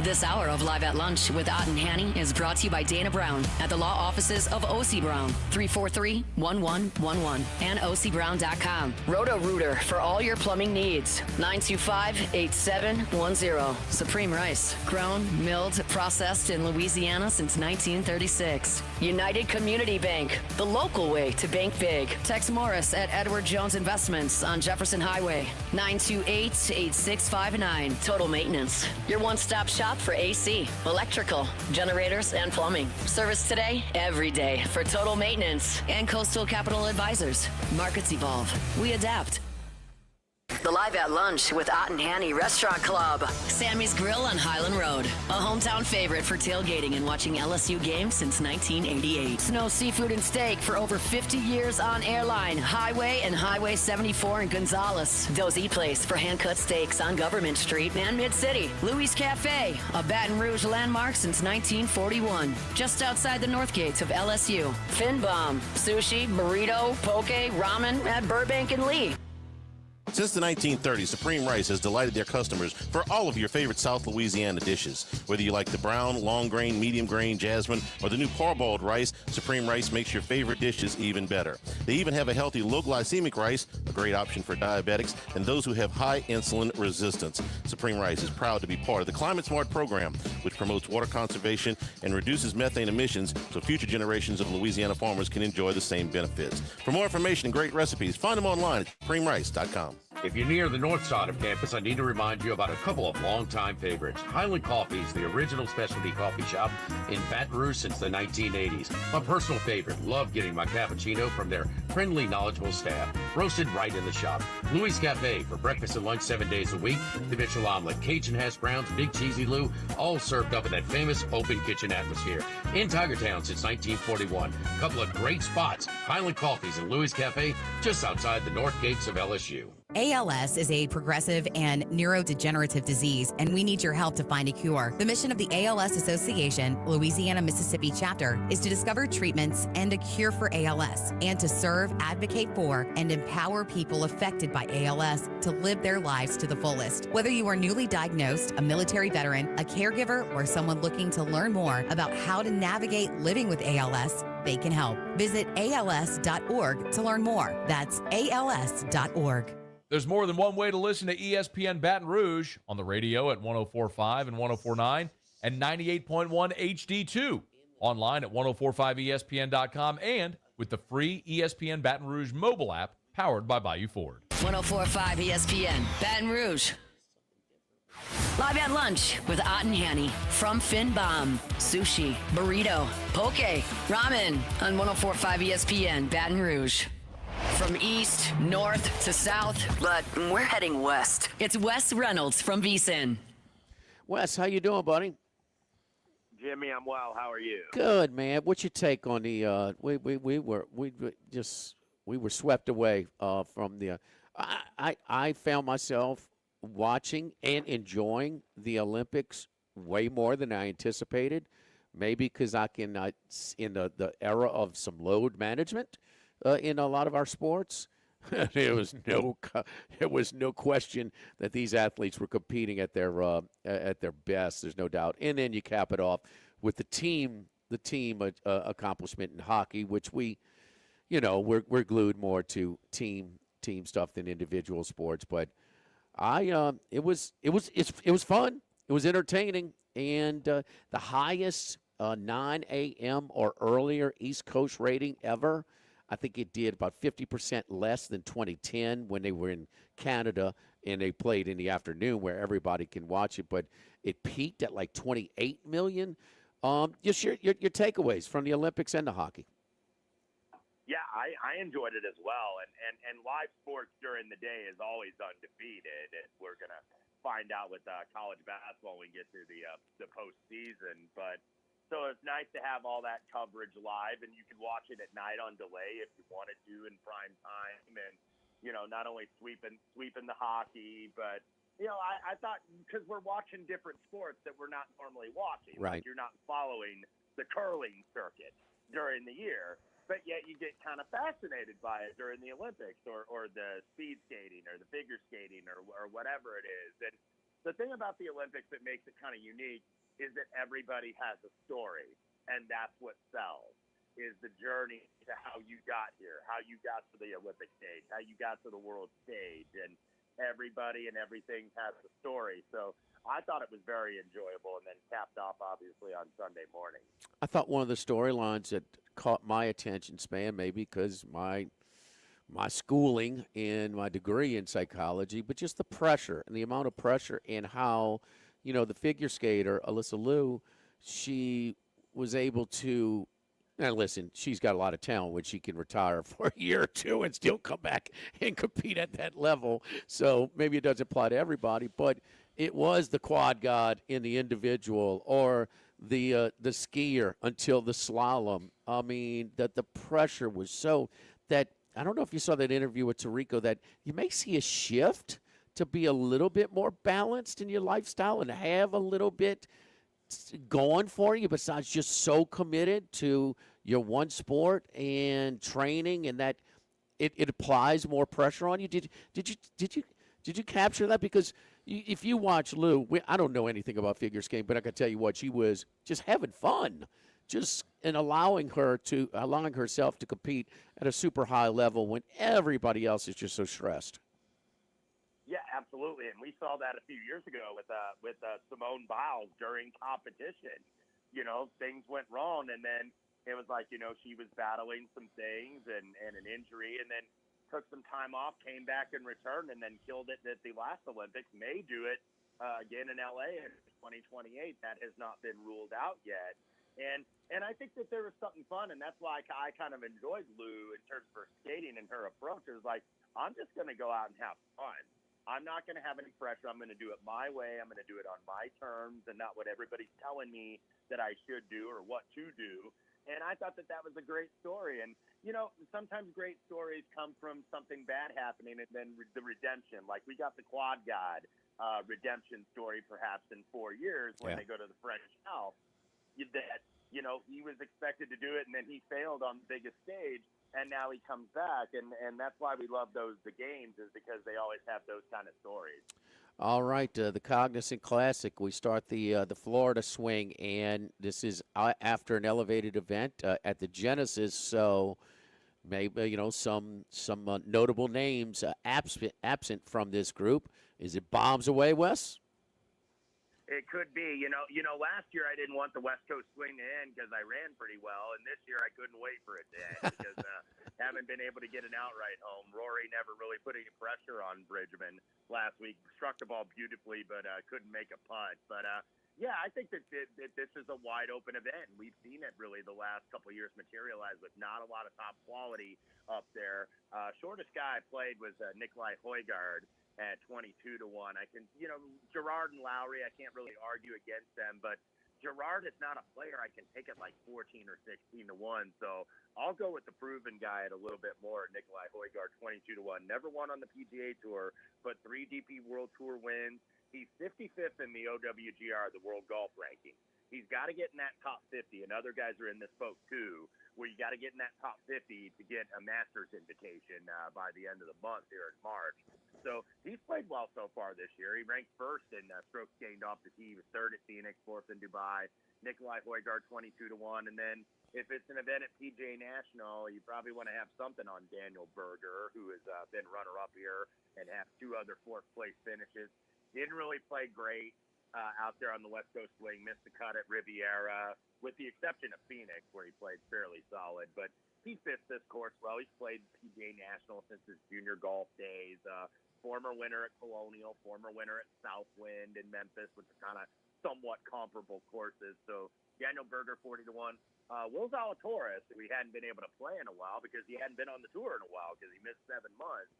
This hour of Live at Lunch with Ott and Hanny is brought to you by Dana Brown at the law offices of O.C. Brown, 343-1111, and ocbrown.com. Roto-Rooter for all your plumbing needs, 925-8710. Supreme Rice, grown, milled, processed in Louisiana since 1936. United Community Bank, the local way to bank big. Tex Morris at Edward Jones Investments on Jefferson Highway, 928-8659. Total Maintenance, your one-stop shop shop for AC, electrical, generators, and plumbing. Service today, every day for total maintenance. And Coastal Capital Advisors. Markets evolve. We adapt. The Live at Lunch with Ott and Hanny Restaurant Club. Sammy's Grill on Highland Road. A hometown favorite for tailgating and watching LSU games since 1988. Snow Seafood and Steak for over 50 years on Airline, Highway, and Highway 74 in Gonzales. Dozy Place for hand-cut steaks on Government Street and Mid-City. Louis Cafe, a Baton Rouge landmark since 1941. Just outside the north gates of LSU. Finbomb, sushi, burrito, poke, ramen at Burbank and Lee. Since the 1930s, Supreme Rice has delighted their customers for all of your favorite South Louisiana dishes. Whether you like the brown, long grain, medium grain, jasmine, or the new parboiled rice, Supreme Rice makes your favorite dishes even better. They even have a healthy low glycemic rice, a great option for diabetics and those who have high insulin resistance. Supreme Rice is proud to be part of the Climate Smart program, which promotes water conservation and reduces methane emissions so future generations of Louisiana farmers can enjoy the same benefits. For more information and great recipes, find them online at supremerice.com. If you're near the north side of campus, I need to remind you about a couple of longtime favorites. Highland Coffee's the original specialty coffee shop in Baton Rouge since the 1980s. My personal favorite. Love getting my cappuccino from their friendly, knowledgeable staff. Roasted right in the shop. Louis Cafe for breakfast and lunch 7 days a week. The Mitchell omelet, Cajun hash browns, Big Cheesy Lou, all served up in that famous open kitchen atmosphere. In Tigertown since 1941. A couple of great spots. Highland Coffee's and Louis Cafe just outside the north gates of LSU. ALS is a progressive and neurodegenerative disease, and we need your help to find a cure. The mission of the ALS Association, Louisiana, Mississippi chapter, is to discover treatments and a cure for ALS, and to serve, advocate for, and empower people affected by ALS to live their lives to the fullest. Whether you are newly diagnosed, a military veteran, a caregiver, or someone looking to learn more about how to navigate living with ALS, they can help. Visit als.org to learn more. That's als.org. There's more than one way to listen to ESPN Baton Rouge on the radio at 104.5 and 104.9 and 98.1 HD2. Online at 1045ESPN.com and with the free ESPN Baton Rouge mobile app powered by Bayou Ford. 1045 ESPN, Baton Rouge. Live at Lunch with Ott and Hanny from Finbomb. Sushi, burrito, poke, ramen on 1045 ESPN, Baton Rouge. From east, north to south, but we're heading west. It's Wes Reynolds from VSiN. Wes, how you doing, buddy? Jimmy, I'm well. How are you? Good, man. What's your take on the? We were swept away from the. I found myself watching and enjoying the Olympics way more than I anticipated. Maybe because I can in the era of some load management. In a lot of our sports, there was no question that these athletes were competing at their best. There's no doubt. And then you cap it off with the team accomplishment in hockey, which we're glued more to team stuff than individual sports. But it was fun. It was entertaining, and the highest 9 a.m. or earlier East Coast rating ever. I think it did about 50% less than 2010 when they were in Canada and they played in the afternoon where everybody can watch it. But it peaked at like 28 million. Just your takeaways from the Olympics and the hockey. Yeah, I enjoyed it as well. And live sports during the day is always undefeated. And we're going to find out with college basketball when we get to the postseason. But so it's nice to have all that coverage live, and you can watch it at night on delay if you wanted to in prime time. And not only sweeping the hockey, but I thought because we're watching different sports that we're not normally watching. Right. Like you're not following the curling circuit during the year, but yet you get kind of fascinated by it during the Olympics or the speed skating or the figure skating or whatever it is. And the thing about the Olympics that makes it kind of unique is that everybody has a story, and that's what sells, is the journey to how you got here, how you got to the Olympic stage, how you got to the world stage, and everybody and everything has a story. So I thought it was very enjoyable, and then capped off, obviously, on Sunday morning. I thought one of the storylines that caught my attention span, maybe because my schooling and my degree in psychology, but just the pressure and the amount of pressure and how the figure skater, Alyssa Liu, she was able to. Now, listen, she's got a lot of talent when she can retire for a year or two and still come back and compete at that level. So maybe it doesn't apply to everybody, but it was the quad god in the individual or the skier until the slalom. I mean, that the pressure was so that I don't know if you saw that interview with Tarico that you may see a shift to be a little bit more balanced in your lifestyle and have a little bit going for you besides just so committed to your one sport and training, and that it applies more pressure on you. Did you capture that? Because if you watch Lou, I don't know anything about figure skating, but I can tell you what, she was just having fun, just and allowing herself to compete at a super high level when everybody else is just so stressed. Yeah, absolutely, and we saw that a few years ago with Simone Biles during competition. Things went wrong, and then it was like she was battling some things and an injury, and then took some time off, came back and returned, and then killed it at the last Olympics. May do it again in LA in 2028. That has not been ruled out yet, and I think that there was something fun, and that's why I kind of enjoyed Lou in terms of her skating and her approach. It was like, I'm just going to go out and have fun. I'm not going to have any pressure. I'm going to do it my way. I'm going to do it on my terms and not what everybody's telling me that I should do or what to do. And I thought that was a great story. And, sometimes great stories come from something bad happening and then the redemption. Like we got the quad god redemption story perhaps in 4 years when they go to the French Alps. That, he was expected to do it and then he failed on the biggest stage. And now he comes back, and that's why we love the games, is because they always have those kind of stories. All right, the Cognizant Classic. We start the Florida swing, and this is after an elevated event at the Genesis. So maybe some notable names absent from this group. Is it bombs away, Wes? It could be. Last year I didn't want the West Coast swing to end because I ran pretty well, and this year I couldn't wait for it to end because haven't been able to get an outright home. Rory never really put any pressure on Bridgman last week. Struck the ball beautifully, but couldn't make a putt. But, yeah, I think that this is a wide-open event. We've seen it really the last couple of years materialize with not a lot of top quality up there. Shortest guy I played was Nikolai Højgaard at 22-1. I can, Gerard and Lowry, I can't really argue against them, but Gerard is not a player I can take at like 14 or 16-1. So I'll go with the proven guy at a little bit more, Nikolai Højgaard, 22-1. Never won on the PGA Tour, but 3 DP World Tour wins. He's 55th in the OWGR, the World Golf Ranking. He's got to get in that top 50, and other guys are in this boat too, where you got to get in that top 50 to get a Masters invitation by the end of the month here in March. So he's played well so far this year. He ranked first in strokes gained off the tee. He was third at Phoenix, fourth in Dubai. Nikolai Højgaard, 22-1. And then if it's an event at PGA National, you probably want to have something on Daniel Berger, who has been runner-up here and have 2 other fourth-place finishes. Didn't really play great out there on the West Coast swing. Missed the cut at Riviera, with the exception of Phoenix, where he played fairly solid. But he fits this course well. He's played PGA National since his junior golf days. Former winner at Colonial, former winner at Southwind in Memphis, which are kind of somewhat comparable courses. So Daniel Berger, 40-1. Will Zalatoris, who we hadn't been able to play in a while because he hadn't been on the tour in a while because he missed 7 months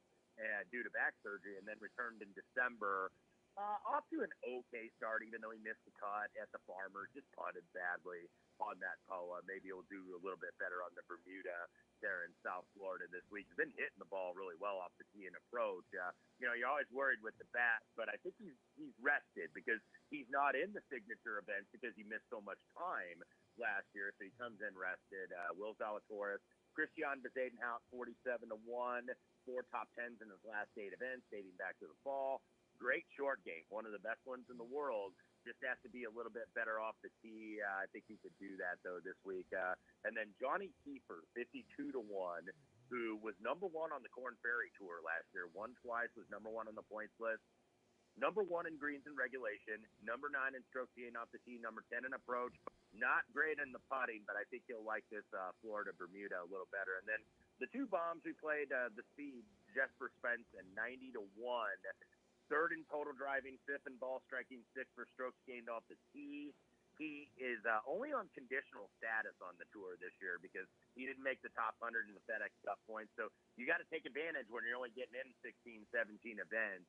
due to back surgery and then returned in December. Off to an okay start, even though he missed the cut at the Farmers, just punted badly on that POA. Maybe he'll do a little bit better on the Bermuda there in South Florida this week. He's been hitting the ball really well off the tee and approach. You're always worried with the bat, but I think he's rested because he's not in the signature events because he missed so much time last year, so he comes in rested. Will Zalatoris, Christian Bezuidenhout, 47-1, 4 top 10s in his last 8 events dating back to the fall. Great short game, one of the best ones in the world. Just has to be a little bit better off the tee. I think he could do that, though, this week. And then Johnny Kiefer, 52-1, who was number 1 on the Korn Ferry Tour last year. Won twice, was number 1 on the points list. Number 1 in greens and regulation. Number 9 in stroke gain off the tee. Number 10 in approach. Not great in the putting, but I think he'll like this Florida Bermuda a little better. And then the 2 bombs we played, the speed, Jesper Svensson, 90-1. third in total driving, fifth in ball striking, sixth for strokes gained off the tee. He is only on conditional status on the tour this year because he didn't make the top 100 in the FedEx Cup points. So you got to take advantage when you're only getting in 16, 17 events.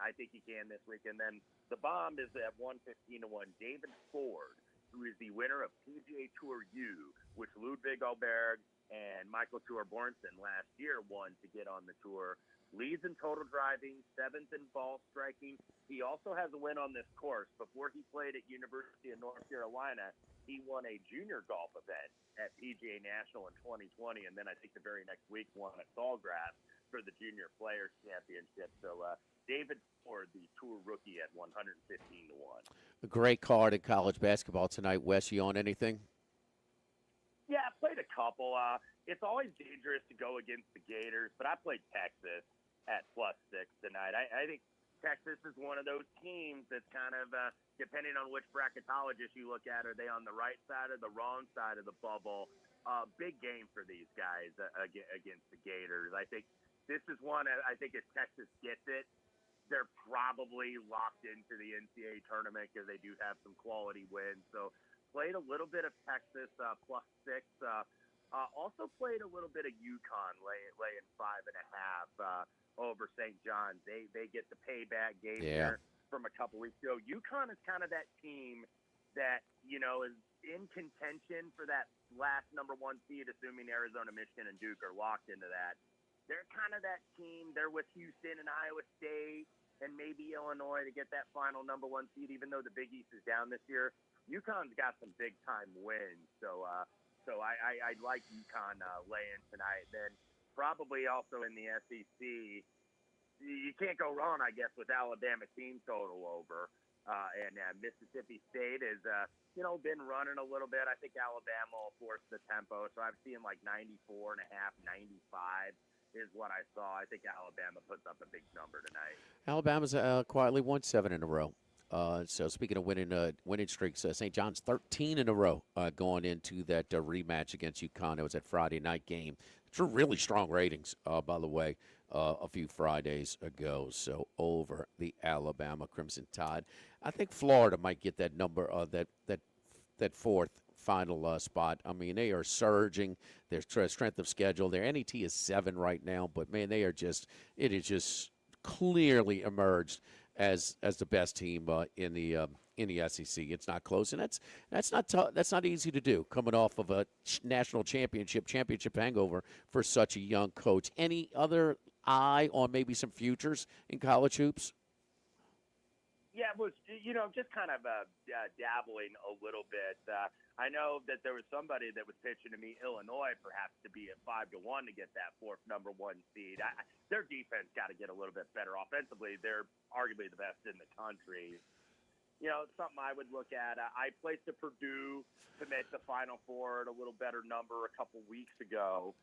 I think he can this week. And then the bomb is at 115 to 1. David Ford, who is the winner of PGA Tour U, which Ludwig Aberg and Michael Thorbjornsen last year won to get on the tour. Leads in total driving, seventh in ball striking. He also has a win on this course. Before he played at University of North Carolina, he won a junior golf event at PGA National in 2020, and then I think the very next week won at Sawgrass for the Junior Players Championship. So David Ford, the tour rookie, at 115 to 1. A great card in college basketball tonight. Wes, you on anything? Yeah, I played a couple. It's always dangerous to go against the Gators, but I played Texas at +6 tonight. I think Texas is one of those teams that's kind of, depending on which bracketologist you look at, are they on the right side or the wrong side of the bubble? Big game for these guys against the Gators. I think this is one, I think if Texas gets it, they're probably locked into the NCAA tournament because they do have some quality wins. So played a little bit of Texas +6. Also played a little bit of UConn laying 5.5 over St. John's. They get the payback game there from a couple weeks ago. UConn is kind of that team that, is in contention for that last number 1 seed, assuming Arizona, Michigan, and Duke are locked into that. They're kind of that team. They're with Houston and Iowa State and maybe Illinois to get that final number 1 seed, even though the Big East is down this year. UConn's got some big-time wins, so I like UConn laying tonight. Then probably also in the SEC, you can't go wrong, I guess, with Alabama team total over. And Mississippi State has, been running a little bit. I think Alabama will force the tempo. So I've seen like 94.5, 95 is what I saw. I think Alabama puts up a big number tonight. Alabama's quietly won 7 in a row. So speaking of winning streaks, St. John's 13 in a row going into that rematch against UConn. It was that Friday night game. It's really strong ratings, by the way, a few Fridays ago. So over the Alabama Crimson Tide. I think Florida might get that number, that fourth final spot. I mean, they are surging. Their strength of schedule. Their NET is 7 right now, but man, it is just clearly emerged as the best team in the SEC. It's not close, and that's not easy to do. Coming off of a national championship hangover for such a young coach. Any other eye on maybe some futures in college hoops? Yeah, it was, just kind of dabbling a little bit. I know that there was somebody that was pitching to me Illinois perhaps to be at 5-1 to get that fourth number 1 seed. Their defense got to get a little bit better offensively. They're arguably the best in the country. It's something I would look at. I placed a Purdue to make the Final Four at a little better number a couple weeks ago.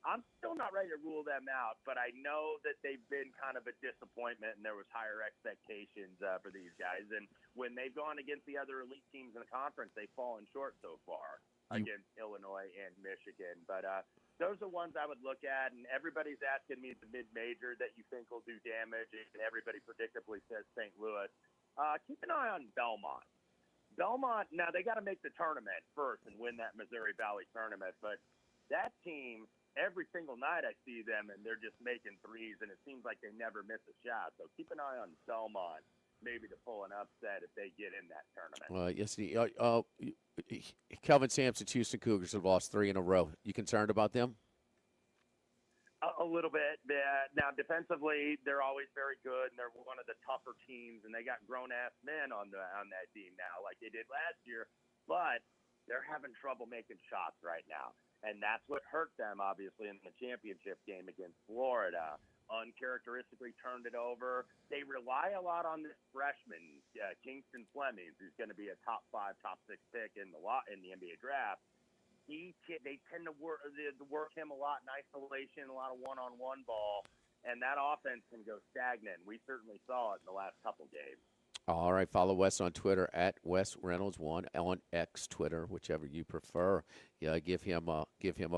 I'm still not ready to rule them out, but I know that they've been kind of a disappointment, and there was higher expectations for these guys. And when they've gone against the other elite teams in the conference, they've fallen short so far against Illinois and Michigan. But those are ones I would look at, and everybody's asking me the mid-major that you think will do damage, and everybody predictably says St. Louis. Keep an eye on Belmont. Belmont, now they got to make the tournament first and win that Missouri Valley tournament, but that team, every single night I see them, and they're just making threes, and it seems like they never miss a shot. So keep an eye on Belmont, maybe to pull an upset if they get in that tournament. Yes, Kelvin Sampson's Houston Cougars have lost 3 in a row. You concerned about them? A little bit. Now, defensively, they're always very good, and they're one of the tougher teams, and they got grown-ass men on that team now like they did last year, but they're having trouble making shots right now, and that's what hurt them, obviously, in the championship game against Florida. Uncharacteristically turned it over. They rely a lot on this freshman, Kingston Flemings, who's going to be a top 5, top 6 pick in the NBA draft. They tend to work him a lot in isolation, a lot of one-on-one ball, and that offense can go stagnant. We certainly saw it in the last couple games. All right, follow Wes on Twitter at Wes Reynolds1 on X Twitter, whichever you prefer. Yeah, give him a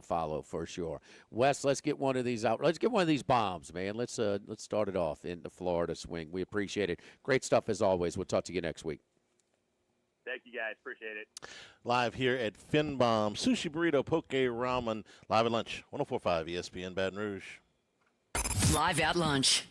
follow for sure. Wes, let's get one of these out. Let's get one of these bombs, man. Let's start it off in the Florida swing. We appreciate it. Great stuff as always. We'll talk to you next week. Thank you, guys. Appreciate it. Live here at Finbomb, sushi, burrito, poke, ramen, live at lunch, 104.5 ESPN Baton Rouge. Live at lunch.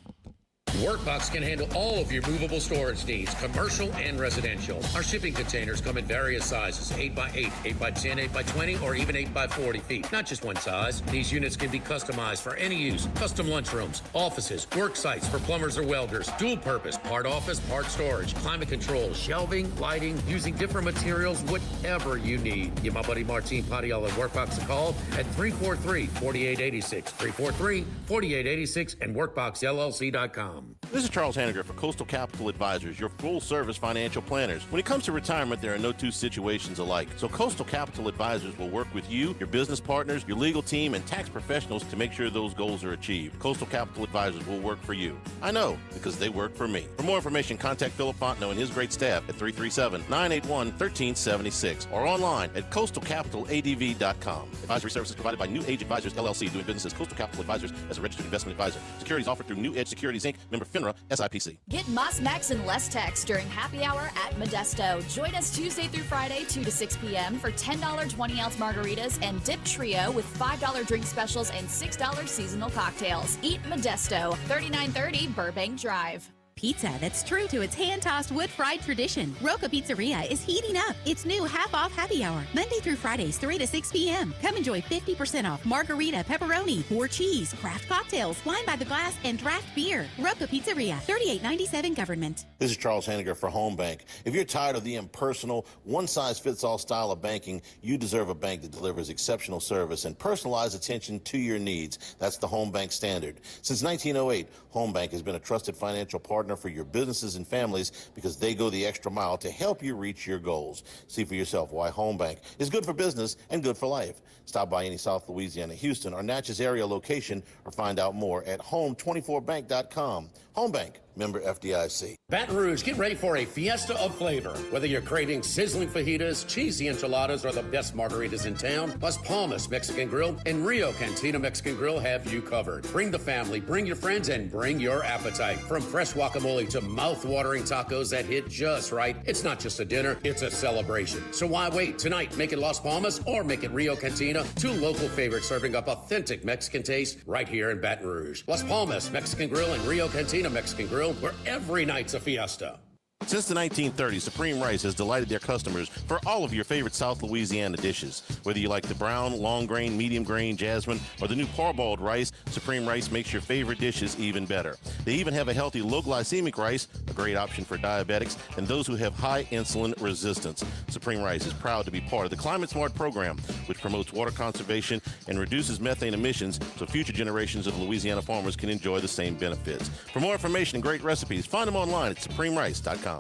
Workbox can handle all of your movable storage needs, commercial and residential. Our shipping containers come in various sizes, 8x8, 8x10, 8x20, or even 8x40 feet. Not just one size. These units can be customized for any use. Custom lunchrooms, offices, work sites for plumbers or welders, dual purpose, part office, part storage, climate control, shelving, lighting, using different materials, whatever you need. Give my buddy Martin Padial at Workbox a call at 343-4886, 343-4886, and workboxllc.com. This is Charles Hanniger for Coastal Capital Advisors, your full-service financial planners. When it comes to retirement, there are no two situations alike. So Coastal Capital Advisors will work with you, your business partners, your legal team, and tax professionals to make sure those goals are achieved. Coastal Capital Advisors will work for you. I know, because they work for me. For more information, contact Philip Fontenot and his great staff at 337-981-1376 or online at coastalcapitaladv.com. Advisory services provided by New Age Advisors, LLC, doing business as Coastal Capital Advisors as a registered investment advisor. Securities offered through New Edge Securities, Inc., member FINRA, SIPC. Get Moss Max and less tax during happy hour at Modesto. Join us Tuesday through Friday, 2 to 6 p.m. for $10 20-ounce margaritas and dip trio with $5 drink specials and $6 seasonal cocktails. Eat Modesto, 3930 Burbank Drive. Pizza that's true to its hand-tossed wood-fried tradition. Roca Pizzeria is heating up its new half-off happy hour, Monday through Fridays, 3 to 6 p.m. Come enjoy 50% off margarita, pepperoni, or cheese, craft cocktails, wine by the glass, and draft beer. Roca Pizzeria, 3897 Government. This is Charles Hanniger for Home Bank. If you're tired of the impersonal, one-size-fits-all style of banking, you deserve a bank that delivers exceptional service and personalized attention to your needs. That's the Home Bank standard. Since 1908, Home Bank has been a trusted financial partner for your businesses and families because they go the extra mile to help you reach your goals. See for yourself why Home Bank is good for business and good for life. Stop by any South Louisiana, Houston, or Natchez area location or find out more at home24bank.com. Home Bank, member FDIC. Baton Rouge, get ready for a fiesta of flavor. Whether you're craving sizzling fajitas, cheesy enchiladas, or the best margaritas in town, Las Palmas Mexican Grill and Rio Cantina Mexican Grill have you covered. Bring the family, bring your friends, and bring your appetite. From fresh guacamole to mouth-watering tacos that hit just right, it's not just a dinner, it's a celebration. So why wait? Tonight, make it Las Palmas or make it Rio Cantina, two local favorites serving up authentic Mexican taste right here in Baton Rouge. Las Palmas Mexican Grill and Rio Cantina Mexican Grill, where every night's a fiesta. Since the 1930s, Supreme Rice has delighted their customers for all of your favorite South Louisiana dishes. Whether you like the brown, long grain, medium grain, jasmine, or the new parboiled rice, Supreme Rice makes your favorite dishes even better. They even have a healthy low glycemic rice, a great option for diabetics and those who have high insulin resistance. Supreme Rice is proud to be part of the Climate Smart program, which promotes water conservation and reduces methane emissions so future generations of Louisiana farmers can enjoy the same benefits. For more information and great recipes, find them online at supremerice.com.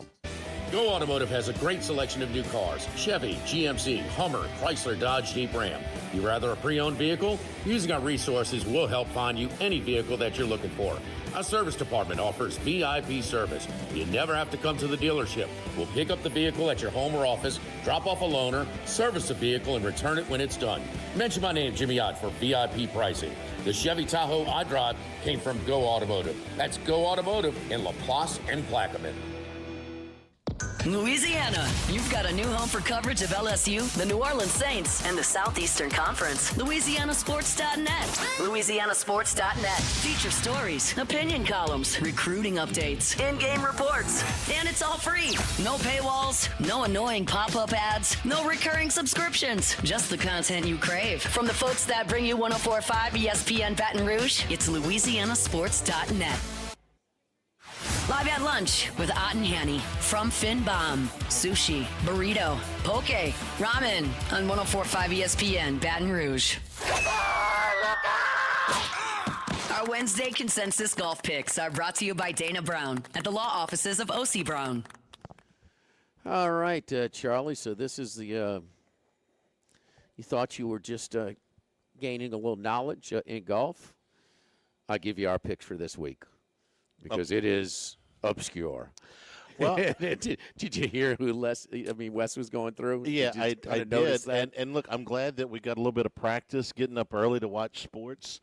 Go Automotive has a great selection of new cars. Chevy, GMC, Hummer, Chrysler, Dodge, Jeep, Ram. You rather a pre-owned vehicle? Using our resources will help find you any vehicle that you're looking for. Our service department offers VIP service. You never have to come to the dealership. We'll pick up the vehicle at your home or office, drop off a loaner, service the vehicle, and return it when it's done. Mention my name, Jimmy Ott, for VIP pricing. The Chevy Tahoe I drive came from Go Automotive. That's Go Automotive in LaPlace and Plaquemine. Louisiana, you've got a new home for coverage of LSU, the New Orleans Saints, and the Southeastern Conference. LouisianaSports.net. LouisianaSports.net. Feature stories, opinion columns, recruiting updates, in-game reports. And it's all free. No paywalls, no annoying pop-up ads, no recurring subscriptions. Just the content you crave. From the folks that bring you 104.5 ESPN Baton Rouge, it's LouisianaSports.net. Live at lunch with Ott and Hanny from Finbomb. Sushi, burrito, poke, ramen on 104.5 ESPN Baton Rouge. Our Wednesday consensus golf picks are brought to you by Dana Brown at the law offices of O.C. Brown. All right, Charlie, so this is the, you thought you were just gaining a little knowledge in golf? I'll give you our picks for this week because it is obscure. Well, did you hear who Wes was going through? Yeah, I did. That? And look, I'm glad that we got a little bit of practice getting up early to watch sports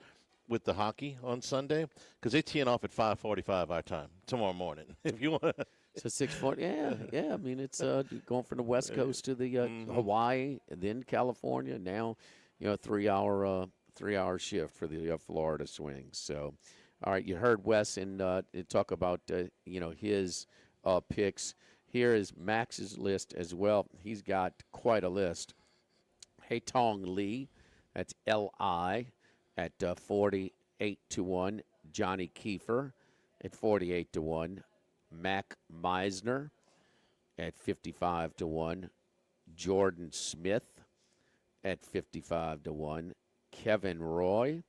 with the hockey on Sunday because they teeing off at 5:45 our time tomorrow morning. If you want. So 6:40. Yeah. I mean, it's going from the West Coast to the Hawaii, and then California. Now, 3-hour shift for the Florida Swings. So, all right, you heard Wes and talk about his picks. Here is Max's list as well. He's got quite a list. Hae-Tong Lee, that's L-I, at 48-1. Johnny Kiefer at 48-1. Mac Meisner at 55-1. Jordan Smith at 55-1. Kevin Roy,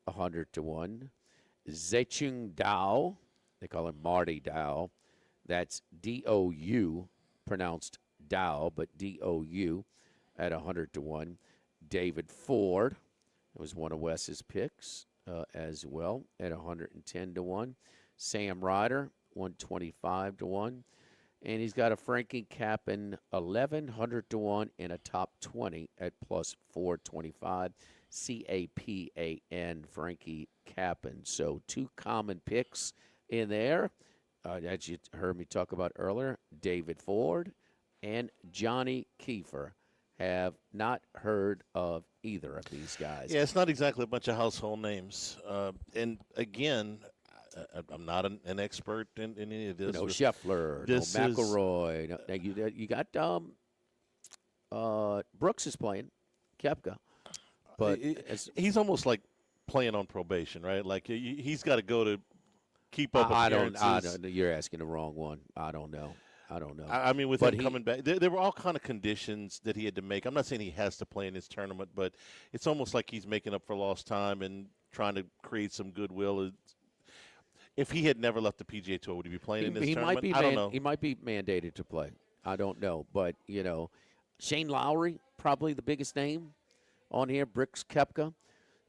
100-1. Zechung Dao, they call him Marty Dao. That's D-O-U, pronounced Dow, but D-O-U at 100-1. David Ford, that was one of Wes's picks as well, at 110-1. Sam Ryder, 125-1. And he's got a Frankie Capin 1,100-1 and a top 20 at plus 425. C-A-P-A-N, Frankie Capin. So 2 common picks in there. As you heard me talk about earlier, David Ford and Johnny Kiefer. Have not heard of either of these guys. Yeah, it's not exactly a bunch of household names. And again, I'm not an expert in any of this. No Scheffler, no McElroy. No, you got Brooks is playing, Koepka. But he's almost like playing on probation, right? Like he's got to go to keep up appearances. I don't. You're asking the wrong one. I don't know. I mean, with him coming back, there were all kind of conditions that he had to make. I'm not saying he has to play in this tournament, but it's almost like he's making up for lost time and trying to create some goodwill. If he had never left the PGA Tour, would he be playing in this tournament? I don't know. He might be mandated to play. I don't know. But, Shane Lowry, probably the biggest name on here, Brooks Koepka.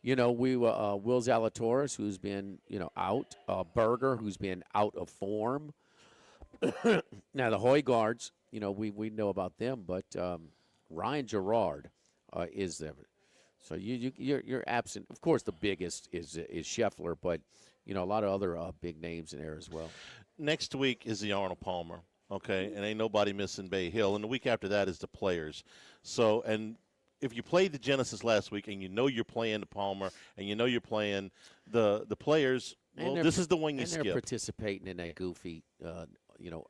Will Zalatoris, who's been, out. Berger, who's been out of form. Now, the Højgaards, we know about them, but Ryan Gerard is there. So you're absent. Of course, the biggest is Scheffler, but, a lot of other big names in there as well. Next week is the Arnold Palmer, okay, and ain't nobody missing Bay Hill. And the week after that is the Players. So, and if you played the Genesis last week and you're playing the Palmer and you're playing the Players, well, this is the one you skip. And they're participating in that goofy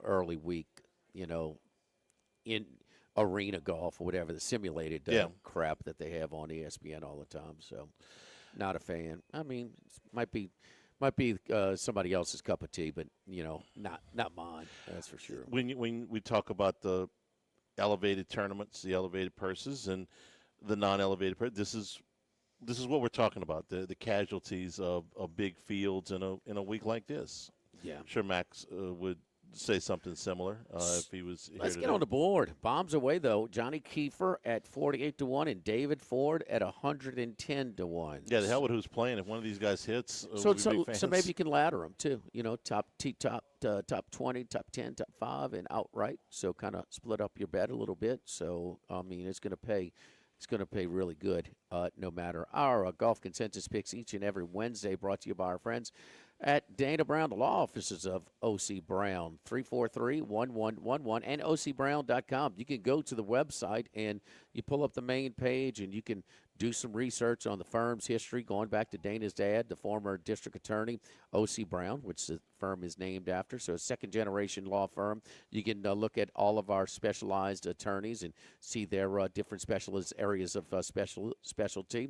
early week, in arena golf or whatever, the simulated crap that they have on ESPN all the time. So, not a fan. I mean, might be somebody else's cup of tea, but not mine. That's for sure. When we talk about the elevated tournaments, the elevated purses, and the non-elevated purses, this is what we're talking about. The casualties of big fields in a week like this. Yeah, I'm sure Max would say something similar if he was here. Let's today. get on the board. Bombs away, though. Johnny Kiefer at 48-1 and David Ford at 110-1. Yeah, the hell with who's playing. If one of these guys hits, so maybe you can ladder them too. Top 20, top 10, top 5, and outright. So kind of split up your bet a little bit. So I mean, it's going to pay. It's going to pay really good no matter. Our golf consensus picks each and every Wednesday, brought to you by our friends at Dana Brown, the law offices of O.C. Brown, 343-1111, and ocbrown.com. You can go to the website and you pull up the main page and you can do some research on the firm's history, going back to Dana's dad, the former district attorney, O.C. Brown, which the firm is named after. So a second-generation law firm. You can look at all of our specialized attorneys and see their different specialist areas of specialty.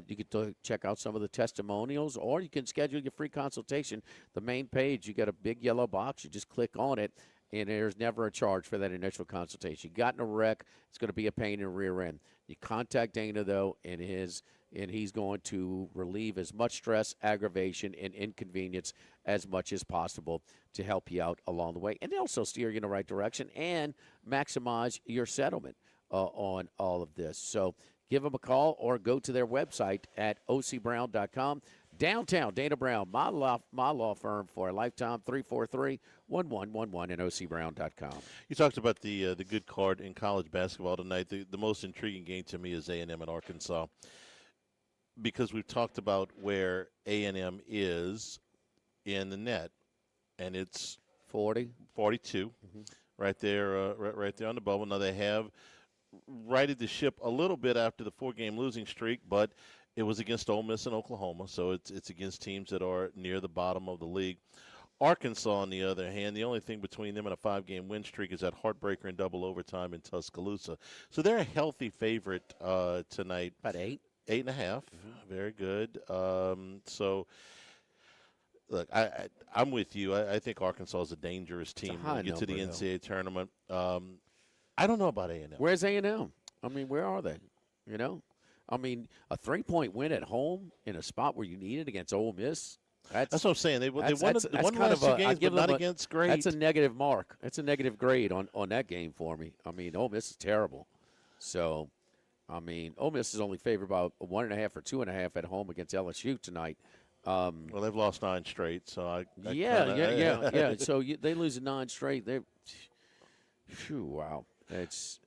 You can check out some of the testimonials, or you can schedule your free consultation. The main page, you got a big yellow box. You just click on it, and there's never a charge for that initial consultation. You got in a wreck, it's going to be a pain in the rear end. You contact Dana, though, and he's going to relieve as much stress, aggravation, and inconvenience as much as possible to help you out along the way, and also steer you in the right direction and maximize your settlement on all of this. So give them a call or go to their website at ocbrown.com. Downtown, Dana Brown, my law firm for a lifetime, 343-1111 and ocbrown.com. You talked about the good card in college basketball tonight. The most intriguing game to me is A&M and Arkansas, because we've talked about where A&M is in the net, and it's 42, right there, right there on the bubble. Now they have righted the ship a little bit after the 4-game losing streak, but it was against Ole Miss and Oklahoma, so it's against teams that are near the bottom of the league. Arkansas, on the other hand, the only thing between them and a 5-game win streak is that heartbreaker in double overtime in Tuscaloosa. So they're a healthy favorite tonight. About 8. 8.5. Very good. So, look, I'm with you. I think Arkansas is a dangerous team when we get to the NCAA tournament. I don't know about A&M. Where's A&M? I mean, where are they? You know? I mean, a 3-point win at home in a spot where you need it against Ole Miss. That's what I'm saying. They won the last 2 games, but not against great. That's a negative mark. That's a negative grade on that game for me. I mean, Ole Miss is terrible. So, I mean, Ole Miss is only favored by 1.5 or 2.5 at home against LSU tonight. Well, they've lost 9 straight, so yeah. So they lose 9 straight. Wow. It's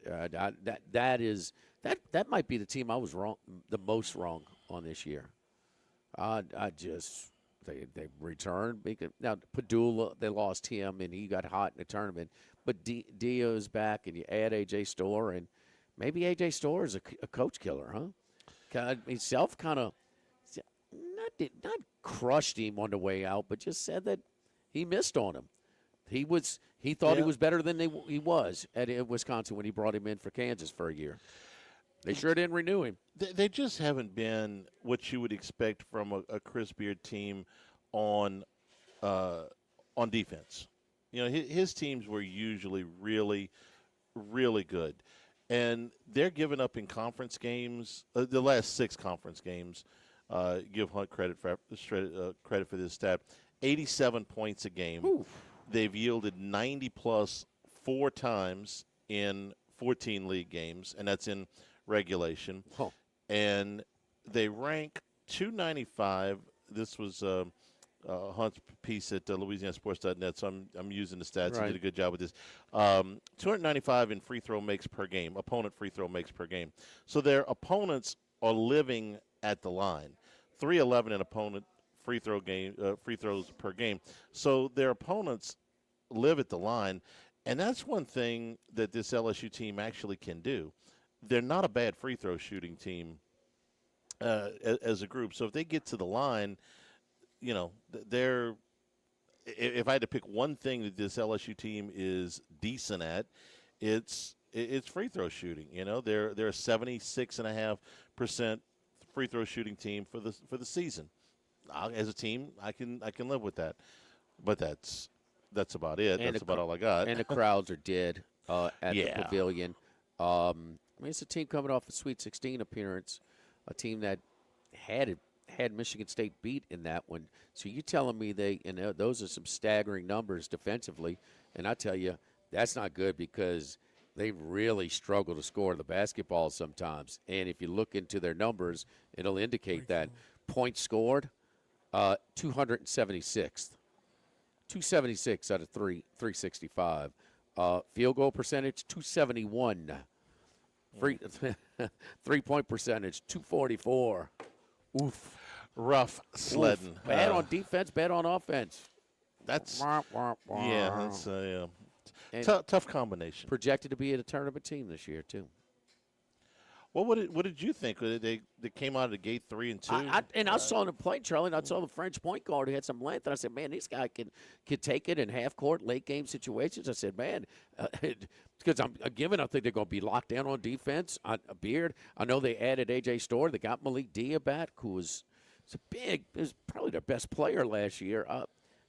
that might be the team I was the most wrong on this year. They returned. Now, Padula, they lost him, and he got hot in the tournament. But Dio's back, and you add A.J. Storr, and maybe A.J. Storr is a coach killer, huh? Himself kind of not crushed him on the way out, but just said that he missed on him. He thought he was better than he was at Wisconsin when he brought him in for Kansas for a year. They sure didn't renew him. They just haven't been what you would expect from a Chris Beard team on defense. You know, his teams were usually really, really good. And they're giving up in conference games, the last 6 conference games, give Hunt credit for this stat, 87 points a game. Oof. They've yielded 90-plus 4 times in 14 league games, and that's in regulation. And they rank 295. This was Hunt's piece at LouisianaSports.net, so I'm using the stats. Right. He did a good job with this. 295 in free throw makes per game, opponent free throw makes per game. So their opponents are living at the line. 311 in opponent free throws per game. So their opponents live at the line, and that's one thing that this LSU team actually can do. They're not a bad free throw shooting team as a group. So if they get to the line, you know, if I had to pick one thing that this LSU team is decent at, it's free throw shooting. You know, they're a 76.5% free throw shooting team for the season. As a team, I can live with that, but that's about it. That's about all I got. And the crowds are dead at the Pavilion. I mean, it's a team coming off a Sweet 16 appearance, a team that had Michigan State beat in that one. So you're telling me those are some staggering numbers defensively, and I tell you that's not good because they really struggle to score the basketball sometimes. And if you look into their numbers, it'll indicate that points scored. 276th. 276 out of 365. Field goal percentage, 271. Three-point percentage, 244. Oof. Rough sledding. Oof. Bad on defense, bad on offense. That's a And tough combination. Projected to be a tournament team this year, too. Well, what did you think? They came out of the gate 3-2. I saw them play, Charlie, and I saw the French point guard who had some length. And I said, man, this guy can take it in half-court, late-game situations. I said, man, because I think they're going to be locked down on defense. Beard, I know they added A.J. Storr. They got Malik Dia back, who was probably their best player last year.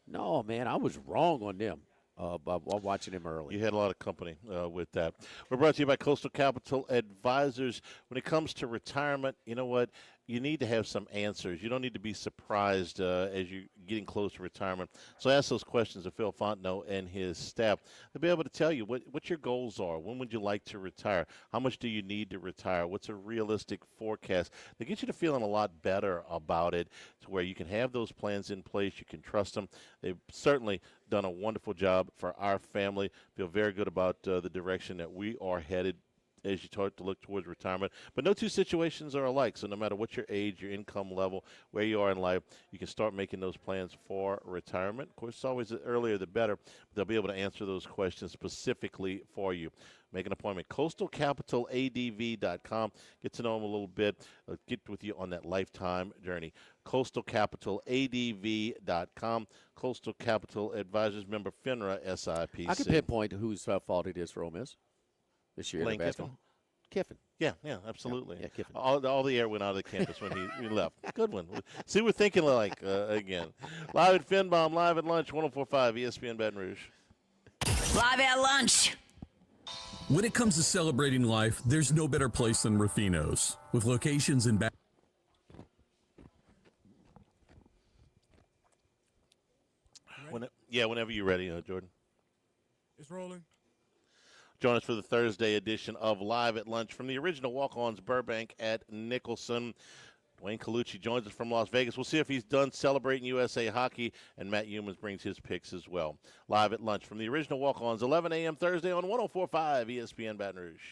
No, man, I was wrong on them. While watching him early. You had a lot of company with that. We're brought to you by Coastal Capital Advisors. When it comes to retirement, you know what? you need to have some answers. You don't need to be surprised as you're getting close to retirement. So ask those questions of Phil Fontenot and his staff. They'll be able to tell you what your goals are. When would you like to retire? How much do you need to retire? What's a realistic forecast? They get you to feeling a lot better about it to where you can have those plans in place. You can trust them. They've certainly done a wonderful job for our family. Feel very good about the direction that we are headed as you start to look towards retirement. But no two situations are alike. So no matter what your age, your income level, where you are in life, you can start making those plans for retirement. Of course, it's always the earlier the better. But they'll be able to answer those questions specifically for you. Make an appointment. CoastalCapitalADV.com. Get to know them a little bit. Get with you on that lifetime journey. CoastalCapitalADV.com. Coastal Capital Advisors, member FINRA SIPC. I can pinpoint whose fault it is for Ole Miss this year. Lane Kiffin. Yeah, absolutely. Yeah, Kiffin. All the air went out of the campus when he left. Good one. See, we're thinking like again. Live at Finbomb, live at lunch, 104.5 ESPN Baton Rouge. Live at lunch. When it comes to celebrating life, there's no better place than Rufino's. With locations in Whenever you're ready, Jordan. It's rolling. Join us for the Thursday edition of Live at Lunch from the original Walk-Ons Burbank at Nicholson. Dwayne Colucci joins us from Las Vegas. We'll see if he's done celebrating USA hockey, and Matt Humans brings his picks as well. Live at Lunch from the original Walk-Ons, 11 a.m. Thursday on 104.5 ESPN Baton Rouge.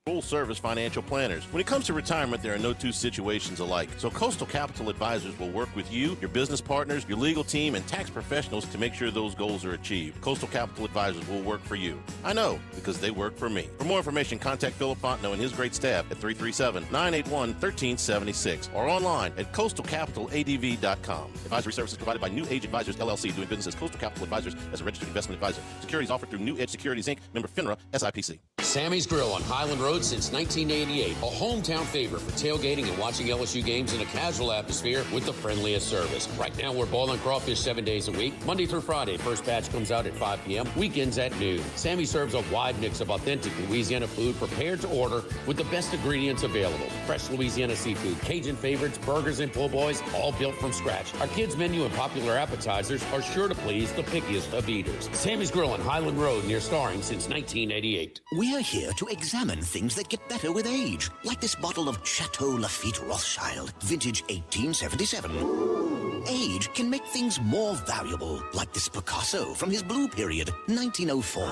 Full-service financial planners. When it comes to retirement, there are no two situations alike. So Coastal Capital Advisors will work with you, your business partners, your legal team, and tax professionals to make sure those goals are achieved. Coastal Capital Advisors will work for you. I know, because they work for me. For more information, contact Philip Fontenot and his great staff at 337-981-1376 or online at coastalcapitaladv.com. Advisory services provided by New Age Advisors, LLC, doing business as Coastal Capital Advisors as a registered investment advisor. Securities offered through New Edge Securities, Inc., member FINRA, SIPC. Sammy's Grill on Highland Road since 1988. A hometown favorite for tailgating and watching LSU games in a casual atmosphere with the friendliest service. Right now, we're boiling crawfish 7 days a week. Monday through Friday, first batch comes out at 5 p.m. Weekends at noon. Sammy serves a wide mix of authentic Louisiana food prepared to order with the best ingredients available. Fresh Louisiana seafood, Cajun favorites, burgers, and po' boys, all built from scratch. Our kids' menu and popular appetizers are sure to please the pickiest of eaters. Sammy's Grill on Highland Road near Starring since 1988. We're here to examine things that get better with age, like this bottle of Chateau Lafite Rothschild, vintage 1877. Age can make things more valuable, like this Picasso from his blue period, 1904.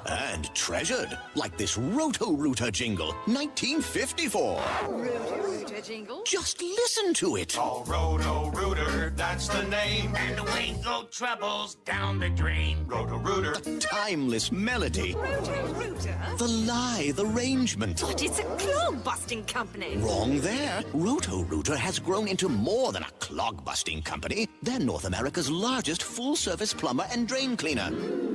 And treasured, like this Roto-Rooter jingle, 1954. Roto-Rooter jingle? Just listen to it. Oh, Roto-Rooter, that's the name. And away go troubles down the drain. Roto-Rooter. The timeless melody. Roto-Rooter? The lithe arrangement. But it's a clog-busting company. Wrong there. Roto-Rooter has grown into more than a clog-busting company. They're North America's largest full-service plumber and drain cleaner.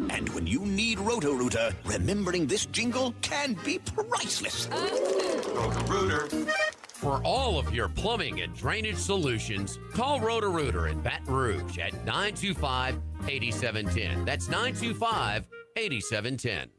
And when you need Roto-Rooter, remembering this jingle can be priceless. Roto-Rooter. For all of your plumbing and drainage solutions, call Roto-Rooter in Baton Rouge at 925-8710. That's 925-8710.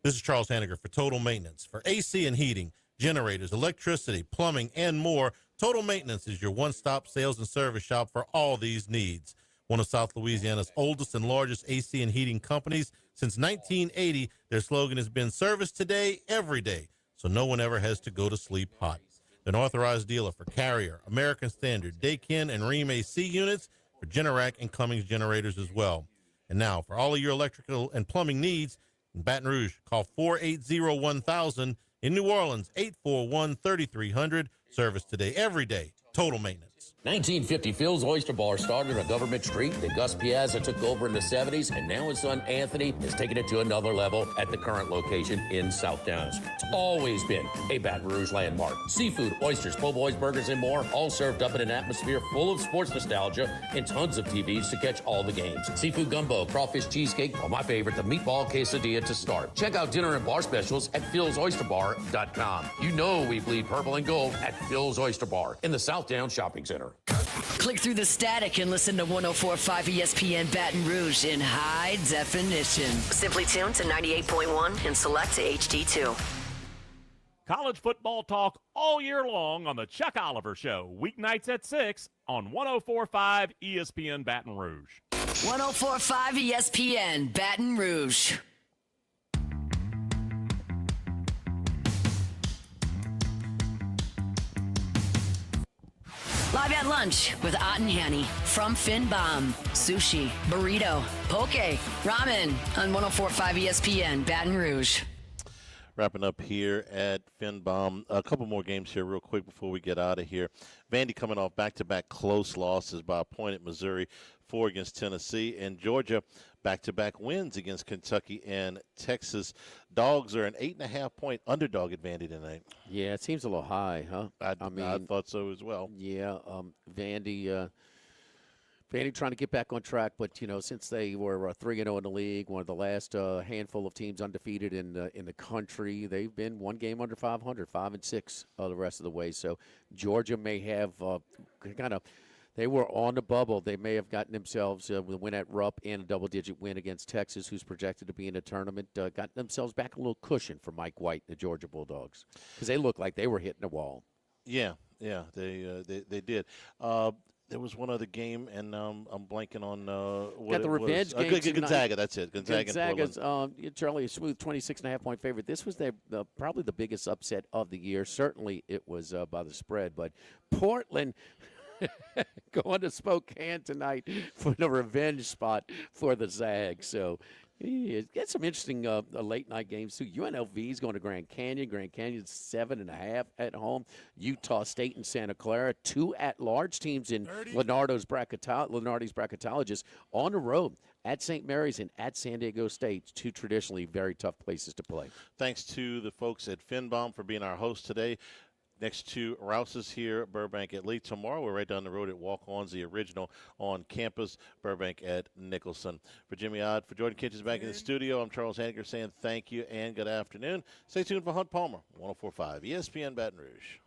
This is Charles Hanniger for Total Maintenance. For AC and heating, generators, electricity, plumbing, and more, Total Maintenance is your one-stop sales and service shop for all these needs. One of South Louisiana's oldest and largest AC and heating companies. Since 1980, their slogan has been service today, every day, so no one ever has to go to sleep hot. They're an authorized dealer for Carrier, American Standard, Daikin, and Rheem AC units, for Generac and Cummins generators as well. And now, for all of your electrical and plumbing needs, in Baton Rouge, call 480-1000. In New Orleans, 841-3300. Service today, every day. Total Maintenance. 1950, Phil's Oyster Bar started on Government Street. Then Gus Piazza took over in the 70s, and now his son Anthony has taken it to another level at the current location in South Downs. It's always been a Baton Rouge landmark. Seafood, oysters, po' boys, burgers, and more, all served up in an atmosphere full of sports nostalgia and tons of TVs to catch all the games. Seafood gumbo, crawfish cheesecake, or my favorite, the meatball quesadilla to start. Check out dinner and bar specials at philsoysterbar.com. You know we bleed purple and gold at Phil's Oyster Bar in the South Downs Shopping Center. Click through the static and listen to 104.5 ESPN Baton Rouge in high definition. Simply tune to 98.1 and select to HD2. College football talk all year long on the Chuck Oliver Show, weeknights at 6 on 104.5 ESPN Baton Rouge. 104.5 ESPN Baton Rouge. Live at lunch with Ott and Hanny from Finbomb. Sushi, burrito, poke, ramen on 104.5 ESPN Baton Rouge. Wrapping up here at Finbomb. A couple more games here real quick before we get out of here. Vandy coming off back-to-back close losses by a point at Missouri, 4 against Tennessee, and Georgia back-to-back wins against Kentucky and Texas. Dogs are an 8.5-point underdog at Vandy tonight. Yeah, it seems a little high, huh? I thought so as well. Yeah, Vandy trying to get back on track, but since they were 3-0 in the league, one of the last handful of teams undefeated in the country, they've been one game under 500, 5-6 the rest of the way. So Georgia may have they were on the bubble. They may have gotten themselves with a win at Rupp and a double-digit win against Texas, who's projected to be in the tournament, gotten themselves back a little cushion for Mike White, the Georgia Bulldogs, because they looked like they were hitting the wall. Yeah, they did. There was one other game, and I'm blanking on what got the it revenge was. game. Gonzaga, that's it. Gonzaga's Charlie, a smooth 26.5-point favorite. This was probably the biggest upset of the year. Certainly it was by the spread, but Portland going to Spokane tonight for the revenge spot for the Zags. So get some interesting late-night games, too. UNLV is going to Grand Canyon. Grand Canyon's 7.5 at home. Utah State and Santa Clara, 2 at-large teams in Leonardo's bracketologist on the road at St. Mary's and at San Diego State, 2 traditionally very tough places to play. Thanks to the folks at Finbomb for being our host today. Next to Rouse's here, Burbank at Lee. Tomorrow, we're right down the road at Walk-Ons, the original on campus, Burbank at Nicholson. For Jimmy Odd, for Jordan Kitchens back in the studio, I'm Charles Hanniger saying thank you and good afternoon. Stay tuned for Hunt Palmer, 104.5 ESPN Baton Rouge.